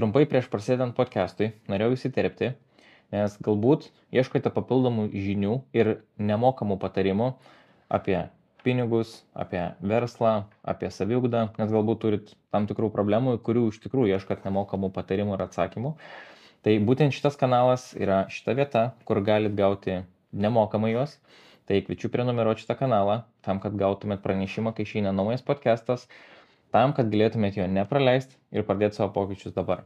trumpai prieš prasidedant podcast'ui norėjau įsiterpti, nes galbūt ieškote papildomų žinių ir nemokamų patarimų apie pinigus, apie verslą, apie saviugdą, nes galbūt turit tam tikrų problemų, kurių iš tikrųjų ieškot nemokamų patarimų ir atsakymų. Tai būtent šitas kanalas yra šita vieta, kur galit gauti nemokamai juos. Tai kviečiu prenumeruoti šitą kanalą, tam, kad gautumėt pranešimą, kai išeina naujas podcastas, tam, kad galėtumėt jo nepraleisti ir pradėti savo pokyčius dabar.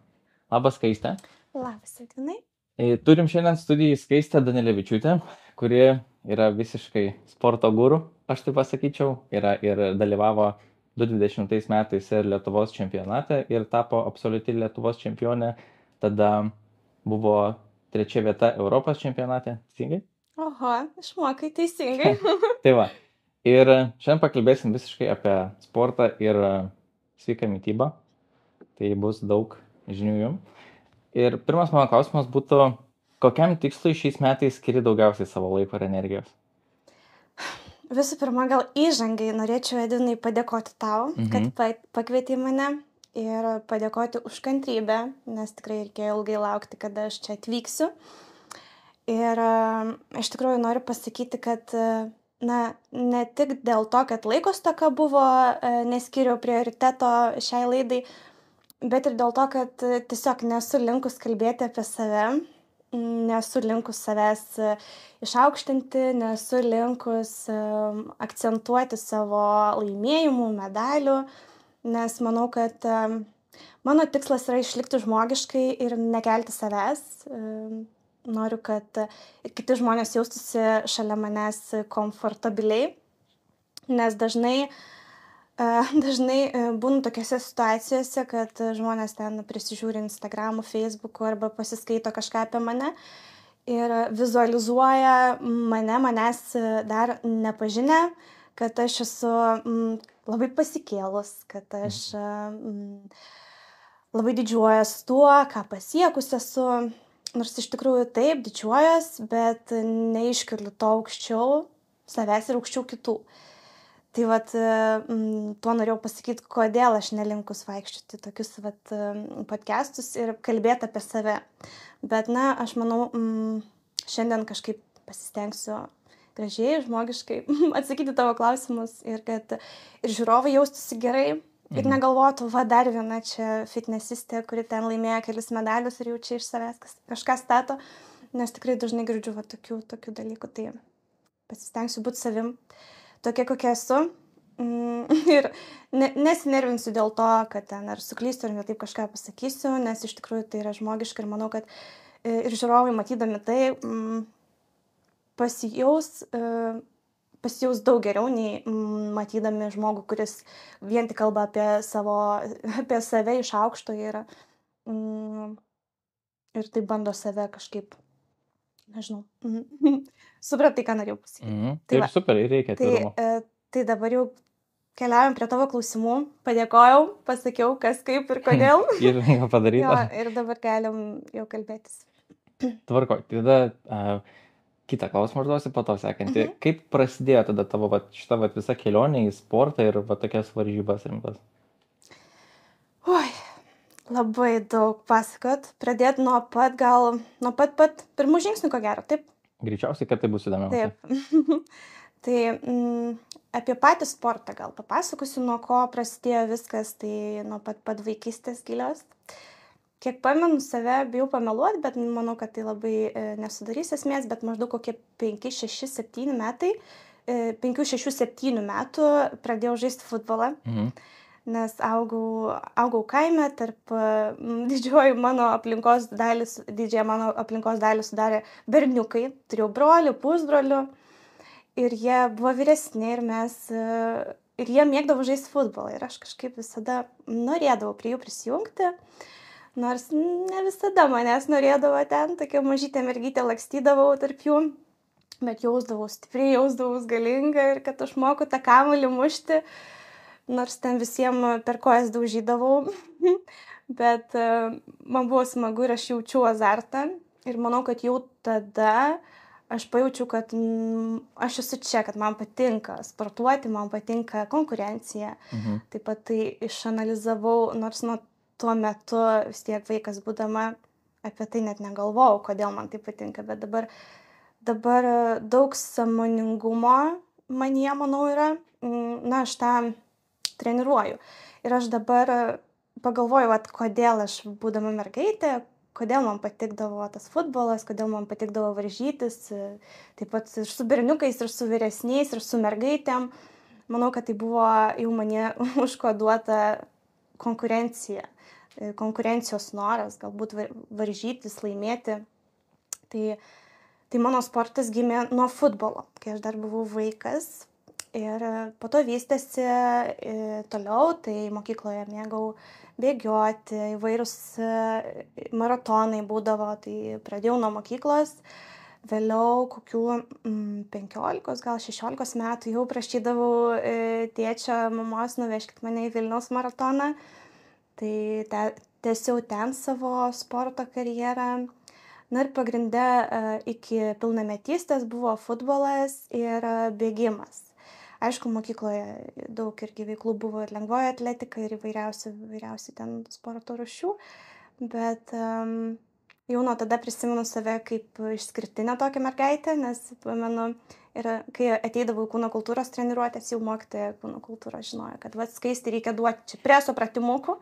Labas, Skaiste. Labas, Edvinai. Turim šiandien studijai Skaistę Danilevičiūtę, kuri yra visiškai sporto guru, aš taip pasakyčiau, ir dalyvavo 2020 metais ir Lietuvos čempionate ir tapo absoliuti Lietuvos čempionė, tada buvo 3 vieta Europos čempionate, teisingai? Oho, išmokai teisingai. Tai va. Ir šiandien pakalbėsim visiškai apie sportą ir sveiką mitybą. Tai bus daug žinių jums. Ir pirmas mano klausimas būtų, kokiam tikslui šiais metais skiri daugiausiai savo laiko ir energijos? Visų pirma, gal įžangai norėčiau, Edvinai, padėkoti tau, kad pakvietei mane ir padėkoti už kantrybę, nes tikrai reikėjo ilgai laukti, kada aš čia atvyksiu. Ir iš tikrųjų noriu pasakyti, kad ne tik dėl to, kad laiko stoka buvo, neskiriau prioriteto šiai laidai, bet ir dėl to, kad tiesiog nesu linkus kalbėti apie save, nesu linkus savęs išaukštinti, nesu linkus akcentuoti savo laimėjimų, medalių, nes manau, kad mano tikslas yra išlikti žmogiškai ir nekelti savęs. Noriu, kad kiti žmonės jaustųsi šalia manęs komfortabiliai, nes dažnai būnu tokiose situacijose, kad žmonės ten prisižiūri Instagramų, Facebook'ų arba pasiskaito kažką apie mane ir vizualizuoja manęs dar nepažinę, kad aš esu labai pasikėlus, kad aš labai didžiuojas tuo, ką pasiekus esu. Nors iš tikrųjų taip, didžiuojas, bet neiškeliu to aukščiau savęs ir aukščiau kitų. Tai vat, tuo norėjau pasakyti, kodėl aš nelinkus vaikščioti tokius podcastus ir kalbėti apie save. Bet, aš manau, šiandien kažkaip pasistengsiu gražiai, žmogiškai atsakyti tavo klausimus ir kad ir žiūrovai jaustųsi gerai. Ir negalvotų, dar viena čia fitnesistė, kuri ten laimėjo kelis medalius ir jau čia iš savęs kažką stato, nes tikrai dažnai girdžiu tokių dalykų, tai pasistengsiu būti savim, tokia kokia esu ir nesinervinsiu dėl to, kad ten ar suklystu, ar taip kažką pasakysiu, nes iš tikrųjų tai yra žmogiška ir manau, kad ir žiūrovai matydami tai pasijaus daug geriau, nei matydami žmogų, kuris vien tik kalba apie save iš aukšto ir taip bando save kažkaip, nežinau, supratai, ką norėjau pasakyti. Taip, super, reikia atvirumo. Tai dabar jau keliaujam prie tavo klausimų, padėkojau, pasakiau, kas kaip ir kodėl. Ir padaryta. Ir dabar galim jau kalbėtis. Tvarko, tada kitą klausimą užduosiu, po to sekantį. Kaip prasidėjo tada tavo šita visa kelionė į sportą ir tokias varžybas rimtas? Oi, labai daug pasakot. Pradėti nuo pat pirmų žingsnių, ko gero, taip? Greičiausiai, kad tai bus įdomiausia. Taip. Tai apie patį sportą gal papasakosiu, nuo ko prasidėjo viskas, tai nuo pat vaikystės gilios. Kiek pamenu save, bijau pameluoti, bet manau, kad tai labai nesudarys esmės, bet maždaug kokie 5-6-7 metai, 5-6-7 metų pradėjau žaisti futbolą, nes augau kaime, didžiąją mano aplinkos dalį sudarė berniukai, turėjau brolių, pusbrolių ir jie buvo vyresni ir jie mėgdavo žaisti futbolą ir aš kažkaip visada norėdavau prie jų prisijungti. Nors ne visada manęs norėdavo ten, tokia mažytė mergytė lakstydavau tarp jų, bet jausdavau stipriai, jausdavau galinga ir kad aš moku tą kamuolį mušti, nors ten visiems per kojas daužydavau, bet man buvo smagu ir aš jaučiu azartą ir manau, kad jau tada aš pajaučiu, kad aš esu čia, kad man patinka sportuoti, man patinka konkurencija. Taip pat tai išanalizavau, nors nuo tuo metu vis tiek vaikas būdama apie tai net negalvojau, kodėl man tai patinka, bet dabar daug sąmoningumo manyje, manau, yra. Na, aš tą treniruoju. Ir aš dabar pagalvoju, vat, kodėl aš būdama mergaitė, kodėl man patikdavo tas futbolas, kodėl man patikdavo varžytis, taip pat ir su berniukais, ir su vyresniais, ir su mergaitėm. Manau, kad tai buvo jau mane užkoduota konkurencija, konkurencijos noras, galbūt varžytis, laimėti. Tai mano sportas gimė nuo futbolo, kai aš dar buvau vaikas. Ir po to vystėsi toliau, tai mokykloje mėgau bėgioti, įvairūs maratonai būdavo, tai pradėjau nuo mokyklos. Vėliau kokių 15, gal 16 metų jau prašydavau tėčio, mamos, nuvežkit mane į Vilniaus maratoną. Tai tęsiau ten savo sporto karjerą. Na ir pagrinde iki pilnametystės buvo futbolas ir bėgimas. Aišku, mokykloje daug irgi veiklų buvo ir lengvoji atletika, ir įvairiausi ten sporto rūšių, bet jau nuo tada prisimenu save kaip išskirtinę tokią mergaitę, nes pamenu, ir kai ateidavau į kūno kultūros treniruotės, jau mokytoja kūno kultūros žinojo, kad Skaisti reikia duoti čia preso pratimukų,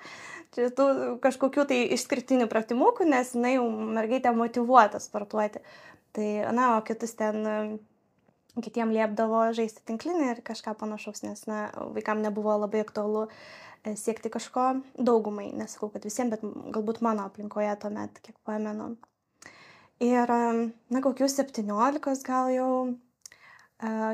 čia tų kažkokių tai išskirtinių pratimukų, nes jinai jau mergaitė motyvuota sportuoti. Tai, na, o kitiem liepdavo žaisti tinklinį ir kažką panašaus, nes, na, vaikam nebuvo labai aktualu siekti kažko, daugumai, nesakau, kad visiems, bet galbūt mano aplinkoje tuomet, kiek pamenu. Ir, na, kokių 17 gal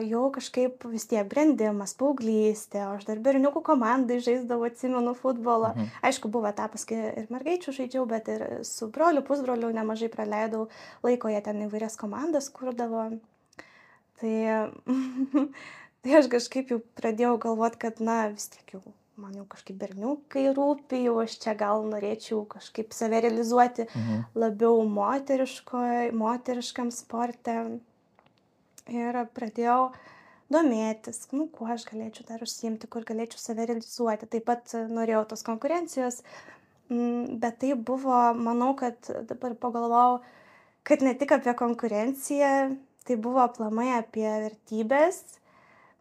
jau kažkaip vis tiek brendimas, paauglystė, o aš dar berniukų komandai žaisdavau, atsimenu futbolą. Aišku, buvo etapas, kai ir mergaičių žaidžiau, bet ir su broliu, pusbroliu nemažai praleidau laiko, jie ten įvairias komandas kurdavo. Tai aš kažkaip jau pradėjau galvoti, kad, na, vis tiek jau man jau kažkaip berniukai rūpi, jau aš čia gal norėčiau kažkaip save realizuoti labiau moteriškam sporte. Ir pradėjau domėtis, kuo aš galėčiau dar užsiimti, kur galėčiau save realizuoti. Taip pat norėjau tos konkurencijos, bet tai buvo, manau, kad dabar pagalvojau, kad ne tik apie konkurenciją, tai buvo aplamai apie vertybės.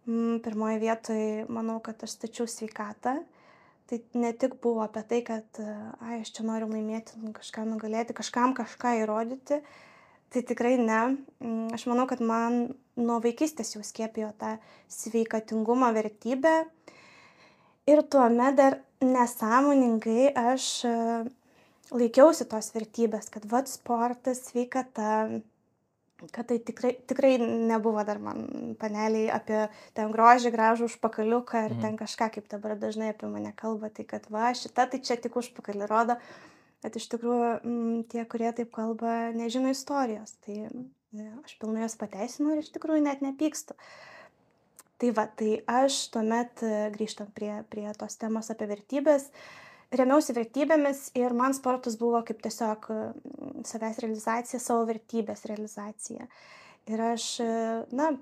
Pirmoje vietoje, manau, kad aš stačiau sveikatą. Tai ne tik buvo apie tai, kad aš čia noriu laimėti, kažką nugalėti, kažkam kažką įrodyti. Tai tikrai ne. Aš manau, kad man nuo vaikystės jau skiepijo tą sveikatingumo vertybę. Ir tuomet dar nesąmoningai aš laikiausi tos vertybės, kad sportas, sveikata, kad tai tikrai nebuvo dar man paneliai apie ten grožį, gražų užpakaliuką ir ten kažką, kaip dabar dažnai apie mane kalba, tai kad šita tai čia tik užpakalį rodo, bet iš tikrųjų tie, kurie taip kalba, nežino istorijos, tai aš pilnai jos pateisinu ir iš tikrųjų net nepykstu. Tai aš tuomet, grįžtant prie tos temos apie vertybės, remiausi vertybėmis ir man sportas buvo kaip tiesiog savęs realizacija, savo vertybės realizacija. Ir aš,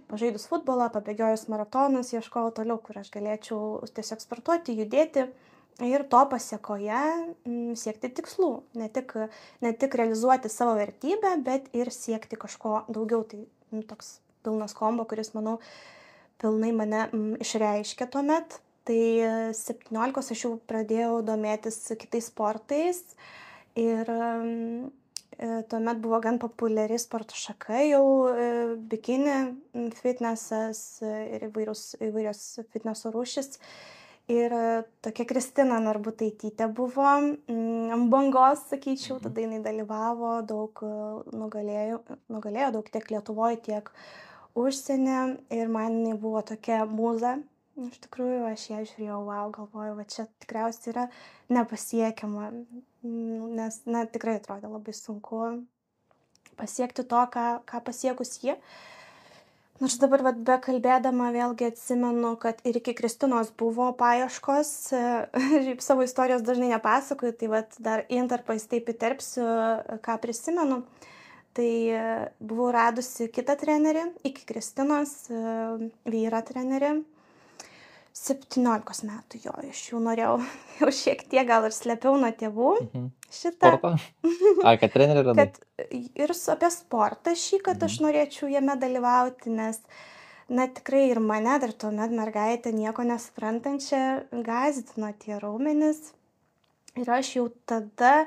pažaidus futbolą, pabėgiojus maratonus, ieškojau toliau, kur aš galėčiau tiesiog sportuoti, judėti ir to pasiekoje siekti tikslų. Ne tik realizuoti savo vertybę, bet ir siekti kažko daugiau. Tai toks pilnas kombo, kuris, manau, pilnai mane išreiškė tuomet. Tai 17 aš jau pradėjau domėtis kitais sportais ir tuomet buvo gan populiari sporto šaka jau bikini fitnesas ir įvairios fitneso rūšis. Ir tokia Kristina Narbutaitytė buvo ant bangos, sakyčiau, tada jinai dalyvavo, daug nugalėjo daug tiek Lietuvoje, tiek užsienį ir man jinai buvo tokia mūza. Iš tikrųjų, aš ją žiūrėjau, galvoju, čia tikriausiai yra nepasiekiama, nes, tikrai atrodė labai sunku pasiekti to, ką pasiekus jie. Nors dabar bekalbėdama vėlgi atsimenu, kad ir iki Kristinos buvo paieškos, savo istorijos dažnai nepasakoju, tai dar intarpais taip įterpsiu, ką prisimenu. Tai buvau radusi kitą trenerį, iki Kristinos, vyrą trenerį, 17 metų jo, aš jau norėjau, jau šiek tiek gal ir slėpiau nuo tėvų šitą, Sportą? Ai, kad trenerį radai? kad ir apie sportą kad aš norėčiau jame dalyvauti, nes, na, tikrai ir mane dar tuomet mergaitę nieko nesuprantančią gąsdino tie raumenys. Ir aš jau tada,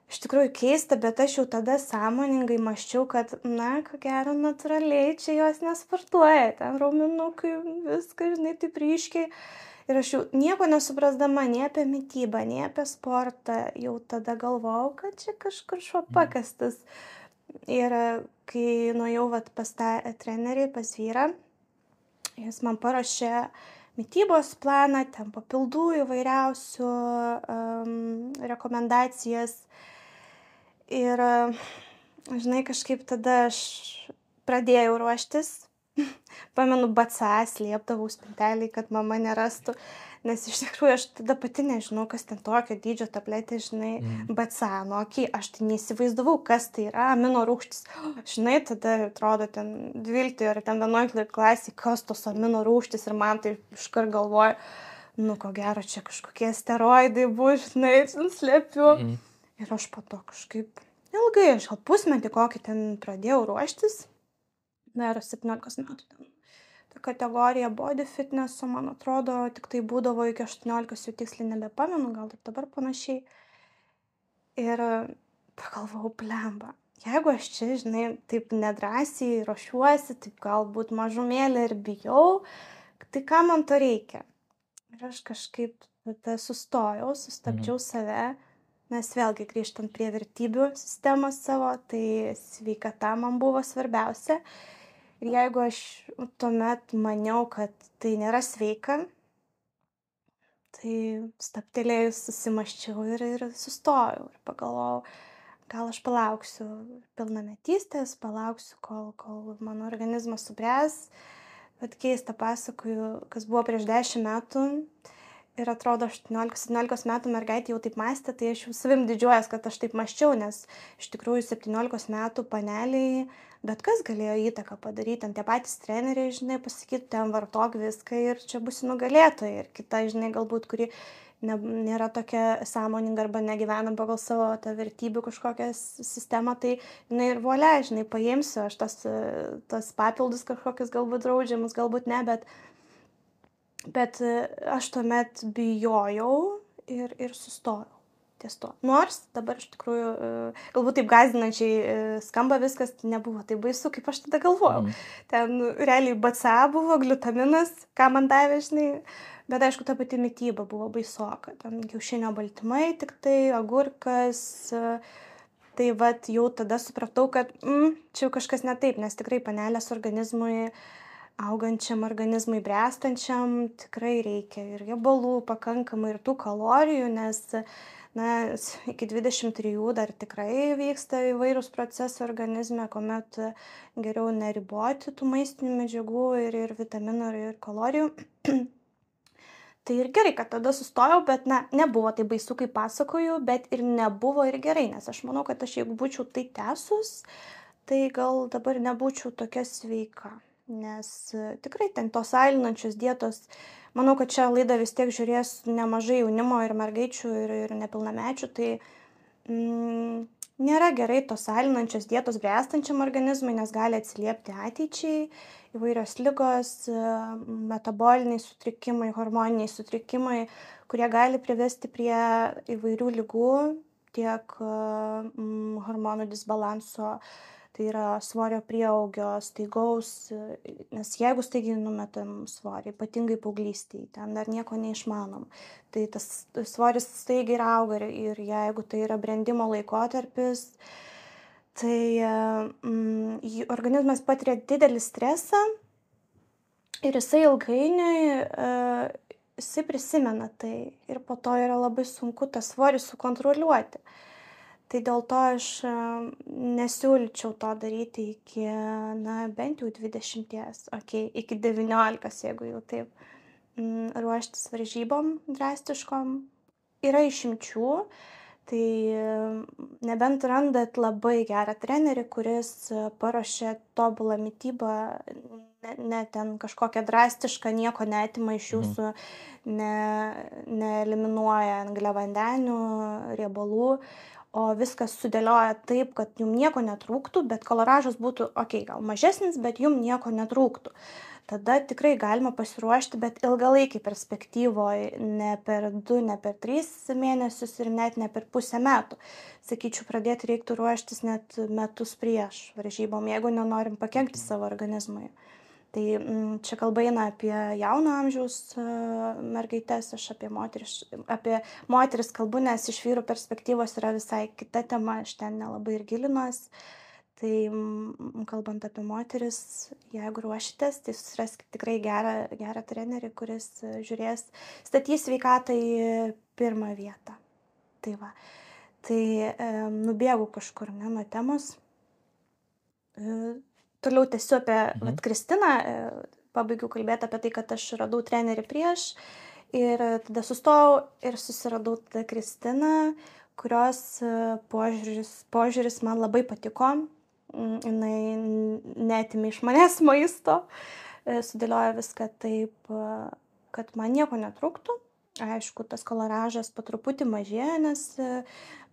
iš tikrųjų keista, bet aš jau tada sąmoningai mąsčiau, kad, na, ko gero, natūraliai čia jos nesportuoja, ten raumenukai, viską, žinai, taip ryškiai. Ir aš jau nieko nesuprasdama nei apie mitybą, nei apie sportą, jau tada galvojau, kad čia kažkur šuo pakastas. Ir kai nuėjau pas tą trenerį, pas vyrą, jis man paruošė mitybos planą, ten papildų įvairiausių, rekomendacijas. Ir, žinai, kažkaip tada aš pradėjau ruoštis. Pamenu, BCA slėpdavau spintelėj, kad mama nerastų, nes iš tikrųjų aš tada pati nežinau, kas ten tokio dydžio tabletė, žinai, BCA, nu, aš tai neįsivaizdavau, kas tai yra amino rūgštys. Žinai, tada atrodo ten 12 ar ten 11 klasėje, kas tos amino rūgštys ir man tai iškart galvoju, nu, ko gero, čia kažkokie steroidai bus, žinai, slėpiu. Ir aš po to kažkaip ilgai, aš gal pusmetį kokį ten pradėjau ruoštis. Dar 17 metų ten. Ta kategorija body fitnesso, man atrodo, tik tai būdavo iki 18, jau tiksliai nebepamenu, gal ir dabar panašiai. Ir pagalvojau, blemba, jeigu aš čia, žinai, taip nedrąsiai ruošiuosi, taip galbūt mažumėlį ir bijau, tai ką man to reikia? Ir aš kažkaip tada sustabdžiau save, nes vėlgi grįžtant prie vertybių sistemos savo, tai sveikata man buvo svarbiausia. Ir jeigu aš tuomet maniau, kad tai nėra sveika, tai stabtelėjus susimąsčiau ir sustojau. Ir pagalvojau, gal aš palauksiu pilnametystės, palauksiu, kol mano organizmas subręs. Bet keista, pasakoju, kas buvo prieš 10 metų. Ir atrodo, 18-17 metų mergaitė jau taip mąstė, tai aš jau savim didžiuojas, kad aš taip mąsčiau, nes iš tikrųjų 17 metų paneliai, bet kas galėjo įtaką padaryti, ten tie patys treneriai, žinai, pasakyti, ten vartok viską ir čia būsi nugalėtoja. Ir kita, žinai, galbūt, kuri nėra tokia sąmoninga arba negyvenam pagal savo tą vertybių kažkokią sistemą, tai jinai ir volia, žinai, paimsiu, aš tas papildus kažkokius galbūt draudžiamus, galbūt ne, bet aš tuomet bijojau ir sustojau ties to. Nors dabar iš tikrųjų galbūt taip gąsdinančiai skamba viskas, nebuvo taip baisu, kaip aš tada galvojau. Ten realiai BCA buvo, glutaminas, ką man davė, žinai, bet aišku, ta pati mityba buvo baisoka. Ten kiaušinio baltymai tik tai, agurkas. Tai vat jau tada supratau, kad čia jau kažkas ne taip, nes tikrai panelės organizmui, augančiam organizmui, bręstančiam tikrai reikia ir riebalų pakankamai, ir tų kalorijų, nes iki 23 dar tikrai vyksta įvairūs procesai organizme, kuomet geriau neriboti tų maistinių medžiagų ir vitaminų ir kalorijų. Tai ir gerai, kad tada sustojau, bet nebuvo tai baisu, kaip pasakoju, bet ir nebuvo ir gerai, nes aš manau, kad aš jeigu būčiau tai tęsus, tai gal dabar nebūčiau tokia sveika. Nes tikrai ten tos alinančios dietos, manau, kad šią laidą vis tiek žiūrės nemažai jaunimo ir mergaičių ir nepilnamečių, tai nėra gerai tos alinančios dietos bręstančiam organizmui, nes gali atsiliepti ateičiai, įvairios ligos, metaboliniai sutrikimai, hormoniniai sutrikimai, kurie gali privesti prie įvairių ligų, tiek hormonų disbalanso, tai yra svorio prieaugio, staigaus, nes jeigu staigiai numetam svorį, ypatingai paauglystėje, ten dar nieko neišmanom, tai tas svoris staigiai auga ir jeigu tai yra brendimo laikotarpis, tai organizmas patiria didelį stresą ir jisai ilgainiui jisai prisimena tai ir po to yra labai sunku tą svorį sukontroliuoti. Tai dėl to aš nesiūlyčiau to daryti iki, bent jau 20, iki 19, jeigu jau taip ruoštis varžybom drastiškom. Yra išimčių, Tai nebent randat labai gerą trenerį, kuris paruošia tobulą mitybą, ne ten kažkokią drastišką, nieko neatima iš jūsų, neeliminuoja angliavandenių, riebalų, o viskas sudėlioja taip, kad jum nieko netrūktų, bet kaloražas būtų, gal mažesnis, bet jum nieko netrūktų. Tada tikrai galima pasiruošti, bet ilgalaikiai perspektyvoje, ne per 2, ne per 3 mėnesius ir net ne per pusę metų. Sakyčiau, pradėti reiktų ruoštis net metus prieš varžybom, jeigu nenorim pakenkti savo organizmui. Tai čia kalba eina apie jauno amžiaus mergaitės, aš apie moteris kalbu, nes iš vyrų perspektyvos yra visai kita tema, aš ten nelabai ir gilinuos. Tai kalbant apie moteris, jeigu ruošitės, tai susiraskite tikrai gerą trenerį, kuris statys sveikatą į pirmą vietą. Tai va. Tai nubėgu kažkur nuo temos. Toliau tęsiu apie Kristiną, pabaigiau kalbėti apie tai, kad aš radau trenerį prieš ir tada sustojau ir susiradau tada Kristiną, kurios požiūris man labai patiko. Jinai neatėmė iš manęs maisto, sudėliojo viską taip, kad man nieko netrūktų. Aišku, tas kaloražas po truputį mažėja, nes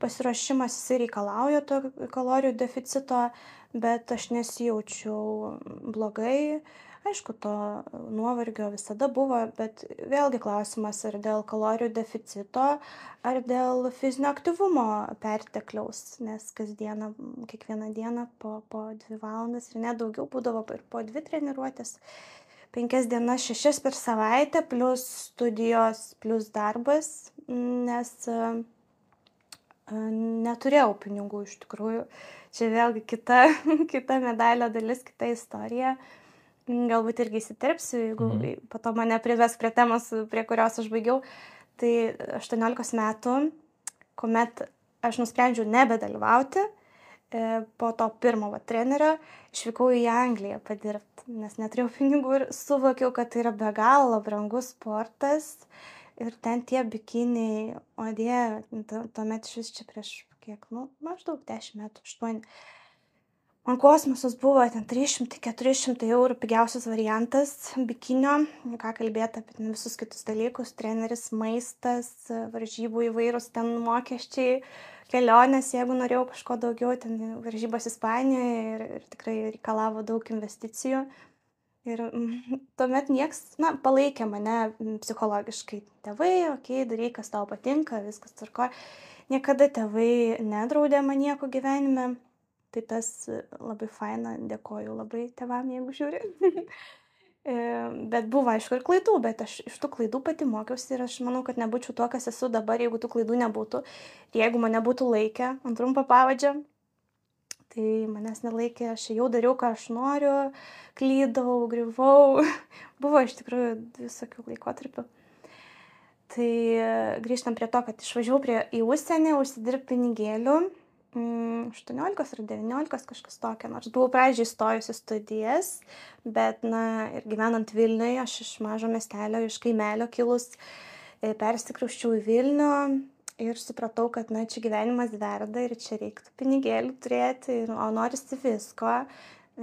pasiruošimas jisai reikalauja to kalorijų deficito, bet aš nesijaučiau blogai. Aišku, to nuovargio visada buvo, bet vėlgi klausimas ar dėl kalorijų deficito, ar dėl fizinio aktyvumo pertekliaus, nes kiekvieną dieną po 2 valandas ir net daugiau būdavo ir po 2 treniruotės, 5 dienas, 6 per savaitę, plus studijos, plus darbas, nes neturėjau pinigų iš tikrųjų. Čia vėlgi kita medalio dalis, kita istorija. Galbūt irgi įsiterpsiu, jeigu po to mane prives prie temos, prie kurios aš baigiau. Tai 18 metų, kuomet aš nusprendžiau nebedalyvauti, po to pirmo trenerio išvykau į Angliją padirbti, nes neturėjau pinigų ir suvokiau, kad tai yra be galo brangus sportas. Ir ten tie bikiniai, o Dieve, tuomet iš vis čia prieš maždaug 10 metų, 8. Man kosmosas buvo ten 300-400 eurų pigiausias variantas bikinio, ką kalbėti apie visus kitus dalykus, treneris, maistas, varžybų įvairūs ten mokesčiai, kelionės, jeigu norėjau kažko daugiau, ten varžybos Ispanijoje ir tikrai reikalavo daug investicijų. Ir tuomet nieks, palaikė mane psichologiškai. Tėvai, daryk, kas tau patinka, viskas tvarkoja. Niekada tėvai nedraudė man nieko gyvenime. Tai tas labai faina, dėkoju labai tėvam, jeigu žiūri. Bet buvo, aišku, ir klaidų, bet aš iš tų klaidų pati mokiausi ir aš manau, kad nebūčiau tuo, kas esu dabar, jeigu tų klaidų nebūtų. Ir jeigu mane būtų laikę ant trumpo pavadžio, tai manęs nelaikė, aš jau dariau, ką aš noriu, klydau, griuvau. Buvo iš tikrųjų visokių laikotarpių. Tai grįžtam prie to, kad išvažiavau į užsienį, užsidirbti pinigėlių. 18 ar 19, kažkas tokio, nors buvau pradžiai įstojusi studijas, bet ir gyvenant Vilniuje, aš iš mažo miestelio, iš kaimelio kilus, persikrausčiau į Vilnių ir supratau, kad čia gyvenimas verda ir čia reiktų pinigėlių turėti, o norisi visko,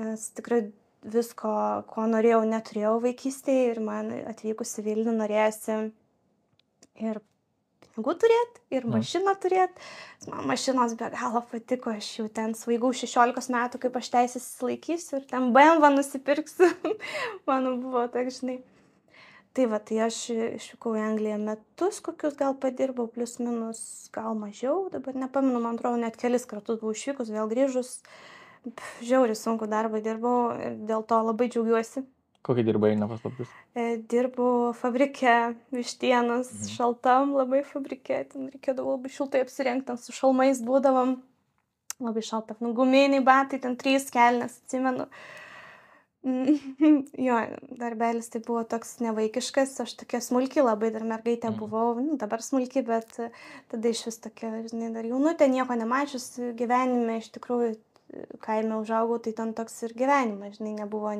nes tikrai visko, ko norėjau, neturėjau vaikystėje ir man atvykus į Vilnių norėjosi ir pinigų turėti, ir mašiną turėti. Man mašinos be galo patiko, aš jau ten svaigau 16 metų, kaip aš teisės įsilaikysiu ir ten BMW nusipirksiu. Mano buvo tak, žinai. Tai aš išvykau į Angliją metus, kokius gal padirbau, plius minus, gal mažiau, dabar nepamenu, man atrodo, net kelis kartus buvau išvykus, vėl grįžus. Žiauriai sunku darbą dirbau ir dėl to labai džiaugiuosi. Kokį dirbai, nepaslaptis? Dirbau fabrike vištienos, šaltam labai fabrike, ten reikėdavo labai šiltai apsirengti, ten su šalmais būdavom, labai šalta, guminiai batai, ten 3 kelnes, atsimenu. Jo, darbelis tai buvo toks nevaikiškas, aš tokia smulki labai dar mergaitė buvau, dabar smulki, bet tada iš vis tokia, žinai, dar jaunutė, nieko nemačius gyvenime, iš tikrųjų, kaime užaugau, tai ten toks ir gyvenimas, žinai, nebuvo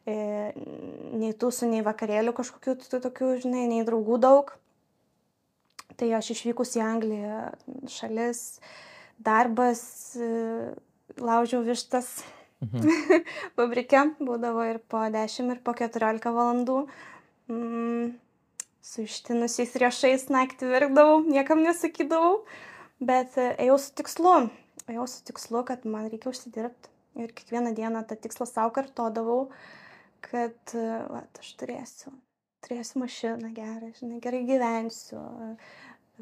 nei tūsų, nei vakarėlių kažkokių tokių, žinai, nei draugų daug. Tai aš išvykus į Angliją, šalis, darbas, laužiau vištas fabrike, būdavo ir po 10, ir po 14 valandų. Su ištinusiais riešais naktį virkdavau, niekam nesakydavau, bet ėjau su tikslu, kad man reikia užsidirbti. Ir kiekvieną dieną tą tikslą savo kartodavau, kad aš turėsiu mašiną gerą, žinai, gerai gyvensiu,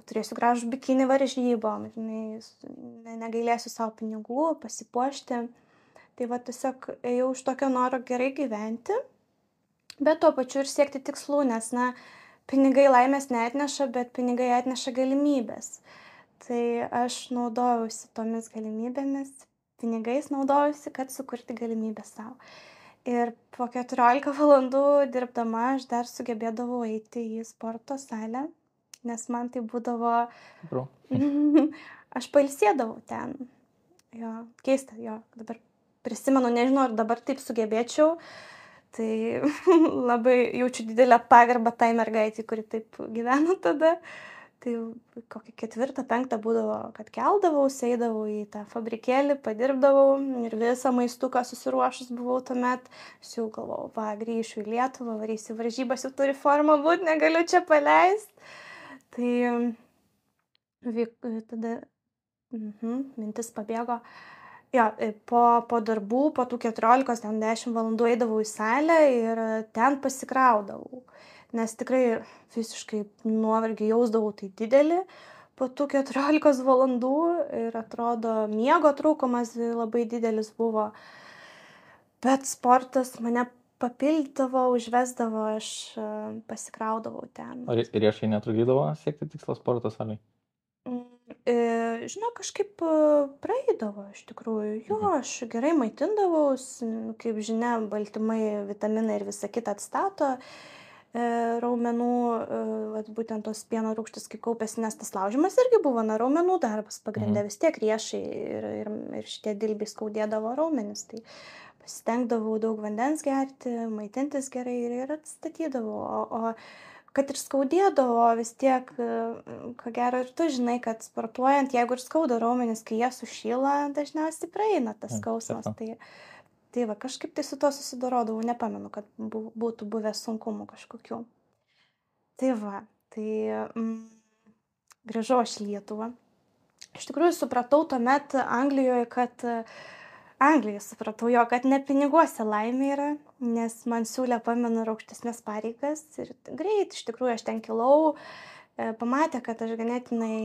turėsiu gražų bikinį varžybom, žinai, negailėsiu savo pinigų, pasipuošti. Tai tiesiog ėjau iš tokio noro gerai gyventi, bet tuo pačiu ir siekti tikslų, nes, pinigai laimės neatneša, bet pinigai atneša galimybės. Tai aš naudojausi tomis galimybėmis, pinigais naudojausi, kad sukurti galimybę savo. Ir po 14 valandų dirbdama aš dar sugebėdavau eiti į sporto salę, nes man tai būdavo... Aš pailsėdavau ten. Jo, keista, dabar prisimenu, nežinau, ar dabar taip sugebėčiau. Tai labai jaučiu didelę pagarbą tai mergaitei, kuri taip gyveno tada. Tai kokį 4-5 būdavo, kad keldavausi, eidavau į tą fabrikėlį, padirbdavau ir visą maistuką susiruošus buvau tuomet. Aš jau galvojau, grįšiu į Lietuvą, varysiu varžybas, jau turi formą būt, negaliu čia paleisti. Tai tada mintis pabėgo. Po darbų, po tų 14-10 valandų eidavau į salę ir ten pasikraudavau. Nes tikrai visiškai nuovargį jausdavau tai didelį po tų 14 valandų ir atrodo miego trūkumas labai didelis buvo. Bet sportas mane papildydavo, užvesdavo, aš pasikraudavau ten. Ar riešai netrukdydavo siekti tikslo sporto salėj? Žinau, kažkaip praeidavo iš tikrųjų. Aš gerai maitindavaus, kaip žinia, baltymai, vitaminai ir visa kita atstato raumenų, būtent tos pieno rūgštys, kai kaupėsi, nes tas laužimas irgi buvo raumenų darbas pagrindė, vis tiek riešai ir šitie dilbiai skaudėdavo raumenis. Tai pasistengdavau daug vandens gerti, maitintis gerai ir atstatydavau. O kad ir skaudėdavo, vis tiek, ko gero, ir tu žinai, kad sportuojant, jeigu ir skauda raumenis, kai jie sušyla, dažniausiai praeina tas skausmas. Tai kažkaip tai su to susidorodavau, nepamenu, kad būtų buvę sunkumų kažkokių. Tai grįžau aš į Lietuvą. Iš tikrųjų supratau tuomet Anglijoje, kad ne piniguose laimė yra, nes man siūlė, pamenu, aukštesnės pareigas ir greit, iš tikrųjų aš ten kilau, pamatė, kad aš ganėtinai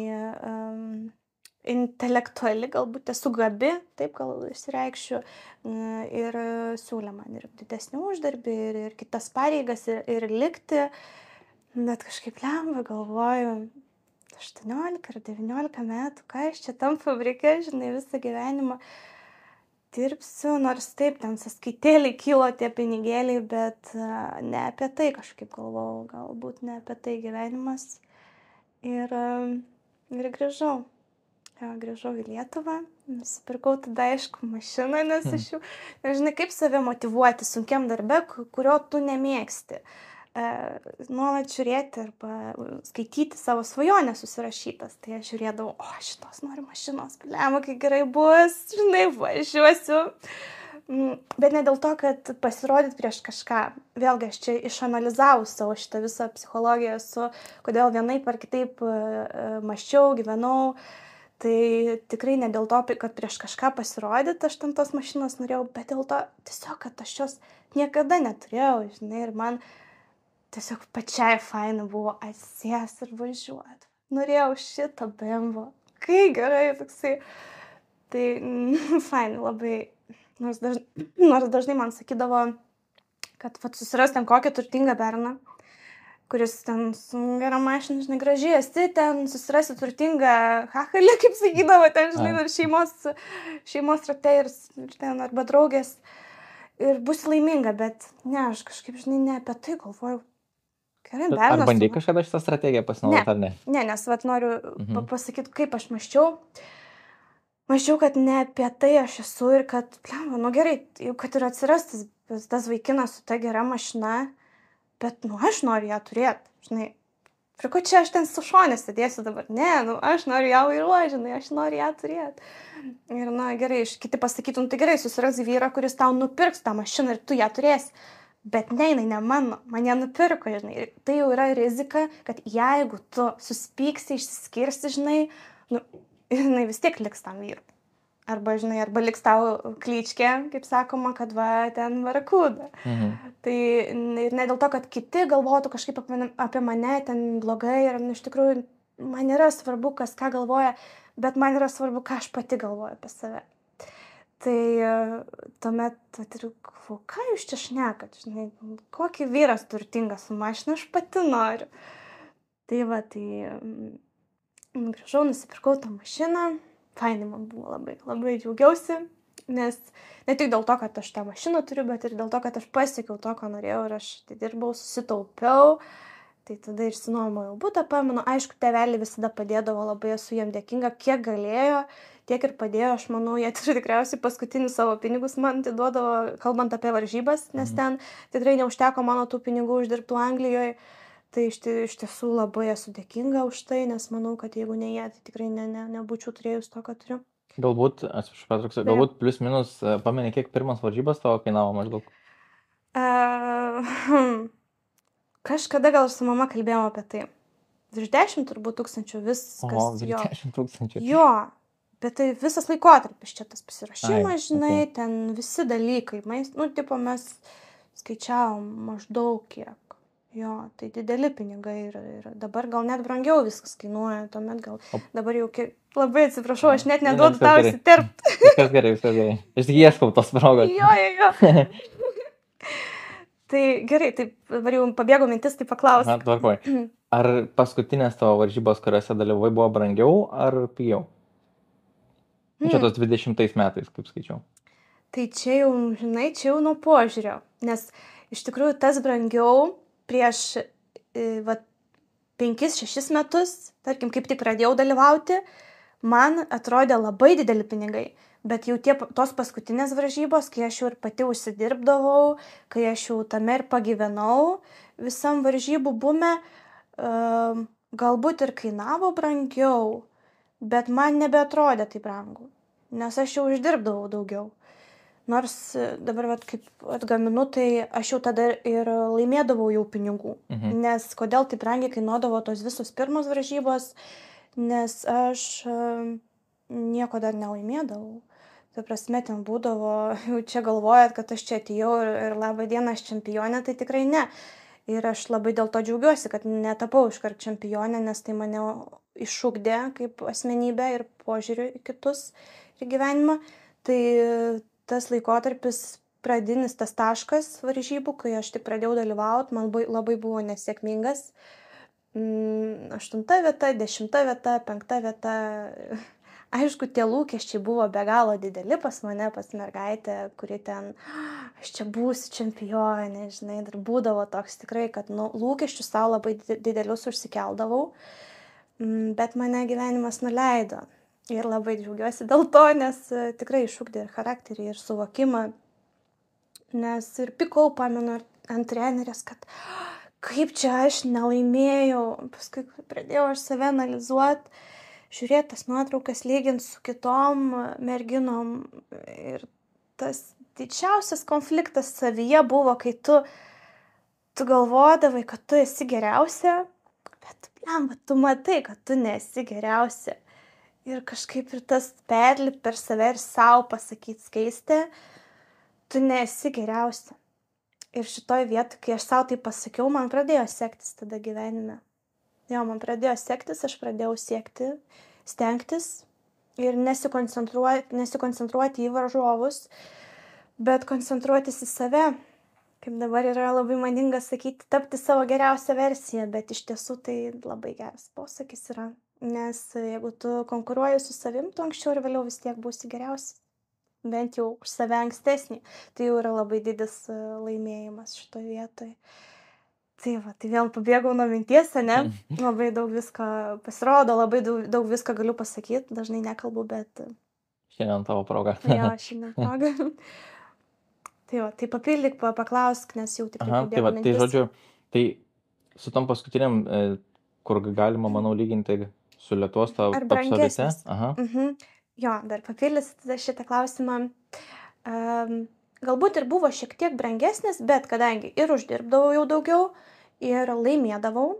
intelektuali, galbūt esu gabi, taip gal išsireikšiu, ir siūlė man ir didesnį uždarbį, ir kitas pareigas, ir likti, bet kažkaip lemva galvoju, 18 ar 19 metų, ką aš čia tam fabrike, žinai, visą gyvenimą dirbsiu, nors taip, ten sąskaitėliai kilo tie pinigėliai, bet ne apie tai kažkaip galvojau, galbūt ne apie tai gyvenimas, ir grįžau. Grįžau į Lietuvą, nusipirkau tada, aišku, mašiną, nes aš jau, nežinai, kaip save motyvuoti sunkiam darbe, kurio tu nemėgsti. Nuolat žiūrėti arba skaityti savo svajonės susirašytas. Tai aš žiūrėdavau, šitos noriu mašinos, blema, kai gerai bus, žinai, važiuosiu. Bet ne dėl to, kad pasirodyti prieš kažką. Vėlgi, aš čia išanalizavau savo šitą visą psichologiją, kodėl vienaip ar kitaip mąsčiau, gyvenau. Tai tikrai ne dėl to, kad prieš kažką pasirodyti aš ten tos mašinos norėjau, bet dėl to tiesiog, kad aš jos niekada neturėjau, žinai, ir man tiesiog pačiai faina buvo atsės ir važiuoti. Norėjau šitą BMW. Kai gerai, toksai. Tai faina labai. Nors dažnai man sakydavo, kad susiras ten kokią turtingą berną, kuris ten su gera mašina, žinai, gražiai esi, ten susirasi turtingą hachalį, kaip sakydavo, ten, žinai, dar šeimos rate ir ten arba draugės. Ir bus laiminga, bet ne, aš kažkaip, žinai, ne apie tai galvoju. Gerai, bernas. Ar bandai kažkada šitą strategiją pasinaudoti, ar ne? Ne, nes noriu pasakyti, kaip aš mąsčiau. Mąsčiau, kad ne apie tai aš esu ir kad, gerai, jau kad ir atsiras tas vaikinas su ta gera mašina, bet, aš noriu ją turėti, žinai, Prie ko čia aš ten su šonė sėdėsiu dabar? Ne, nu, aš noriu ją vairuoti, žinai, aš noriu ją turėti. Ir, na, gerai, kiti pasakytų, nu, tai gerai, susiras vyrą, kuris tau nupirks tą mašiną ir tu ją turėsi. Bet ne, jinai ne mano, man ją nupirko, žinai. Ir tai jau yra rizika, kad jeigu tu susipyksi, išsiskirsi, žinai, nu, jinai vis tiek liks tam vyrui. Arba, žinai, arba liks tau klyčkė, kaip sakoma, kad va, ten varakūda. Tai ir ne dėl to, kad kiti galvotų kažkaip apie mane ten blogai ir iš tikrųjų man yra svarbu, kas ką galvoja, bet man yra svarbu, ką aš pati galvoju apie save. Tai tuomet ir galvoju, ką jūs čia šnekat, žinai, kokį vyras turtingas su mašina, aš pati noriu. Tai va, grįžau, nusipirkau tą mašiną. Fainai man buvo, labai džiaugiausi, nes ne tik dėl to, kad aš tą mašiną turiu, bet ir dėl to, kad aš pasiekiau to, ko norėjau ir aš dirbau, susitaupiau, tai tada išsinuomojau butą, pamenu, aišku, tėveliai visada padėdavo, labai esu jiem dėkinga, kiek galėjo, tiek ir padėjo, aš manau, jie tikriausiai paskutinius savo pinigus man atiduodavo, kalbant apie varžybas, nes ten tikrai neužteko mano tų pinigų uždirbtų Anglijoje. Tai iš tiesų labai esu dėkinga už tai, nes manau, kad jeigu ne jie, tai tikrai nebūčiau turėjus to, ką turiu. Galbūt, atsiprašau, Petruksai, galbūt plius minus, pameni, kiek pirmas varžybas tavo kainavo maždaug? Kažkada gal su mama kalbėjom apie tai. Virš 10 turbūt tūkstančių viskas. Virš 10 tūkstančių. Jo, bet tai visas laikotarpis čia tas pasirašymas, žinai, ten visi dalykai. Nu, tipo, mes skaičiavom maždaug kiek. Jo, tai dideli pinigai ir dabar gal net brangiau viskas kainuoja, tuomet gal dabar jau labai atsiprašau, aš net neduodu tau įsiterpti. Viskas gerai. Aš tik ieškau tos progos. Jo. Tai gerai, tai dabar jau pabėgo mintis, tai paklausk. Tvarkoj. Ar paskutinės tavo varžybos, kuriuose dalyvai, buvo brangiau ar pigiau? Čia tos 20 metais, kaip skaičiau. Tai čia jau, žinai, čia jau nuo požiūrio, nes iš tikrųjų tas brangiau prieš 5-6 metus, tarkim, kaip tik pradėjau dalyvauti, man atrodė labai dideli pinigai, bet jau tos paskutinės varžybos, kai aš jau ir pati užsidirbdavau, kai aš jau tame ir pagyvenau visam varžybų bume, galbūt ir kainavo brangiau, bet man nebeatrodė tai brangu, nes aš jau uždirbdavau daugiau. Nors dabar, kaip atgaminu, tai aš jau tada ir laimėdavau jau pinigų. Nes kodėl tai brangiai kainuodavo tos visos pirmos varžybos, nes aš nieko dar nelaimėdavau. Tai prasme, ten būdavo, jau čia galvojat, kad aš čia atėjau ir labą dieną aš čempionė, tai tikrai ne. Ir aš labai dėl to džiaugiuosi, kad netapau iškart čempionė, nes tai mane išugdė kaip asmenybę ir požiūrį į kitus ir gyvenimą. Tai tas laikotarpis pradinis, tas taškas varžybų, kai aš tik pradėjau dalyvauti, man labai buvo nesėkmingas. 8 vieta, 10 vieta, 5 vieta. Aišku, tie lūkesčiai buvo be galo dideli pas mane, pas mergaitę, kuri ten, aš čia būsiu čempionė, žinai, dar būdavo toks tikrai, kad lūkesčius savo labai didelius užsikeldavau, bet mane gyvenimas nuleido. Ir labai džiaugiuosi dėl to, nes tikrai išugdė ir charakterį, ir suvokimą. Nes ir pikau, pamenu, ant trenerės, kad kaip čia aš nelaimėjau. Paskui pradėjau aš save analizuoti, žiūrėti tas nuotraukas, lyginti su kitom merginom. Ir tas didžiausias konfliktas savyje buvo, kai tu galvodavai, kad tu esi geriausia, bet tu matai, kad tu nesi geriausia. Ir kažkaip ir tas perlip per save ir savo pasakyti skaistę, tu nesi geriausia. Ir šitoj vietoj, kai aš savo tai pasakiau, man pradėjo sektis tada gyvenime. Jo, man pradėjo sektis, aš pradėjau siekti, stengtis ir nesikoncentruoti į varžovus, bet koncentruotis į save. Kaip dabar yra labai madinga sakyti, tapti savo geriausią versiją, bet iš tiesų tai labai geras posakis yra. Nes jeigu tu konkuruoji su savim, tu anksčiau ir vėliau vis tiek būsi geriausias. Bent jau už save ankstesnį. Tai jau yra labai didis laimėjimas šitoje vietoje. Tai va, tai vėl pabėgau nuo minties, ne? Labai daug visko pasirodo, labai daug visko galiu pasakyti, dažnai nekalbu, bet... Šiandien tavo proga. Jo, šiandien proga. Tai va, tai papildyk, paklausk, nes jau tikrai pabėgau mintis. Tai žodžiu, tai su tom paskutiniam kur galima, manau, lyginti su Lietuvos Ar absoliute. brangesnis? Aha. Jo, dar papildysiu tada šitą klausimą. Galbūt ir buvo šiek tiek brangesnis, bet kadangi ir uždirbdavau jau daugiau, ir laimėdavau,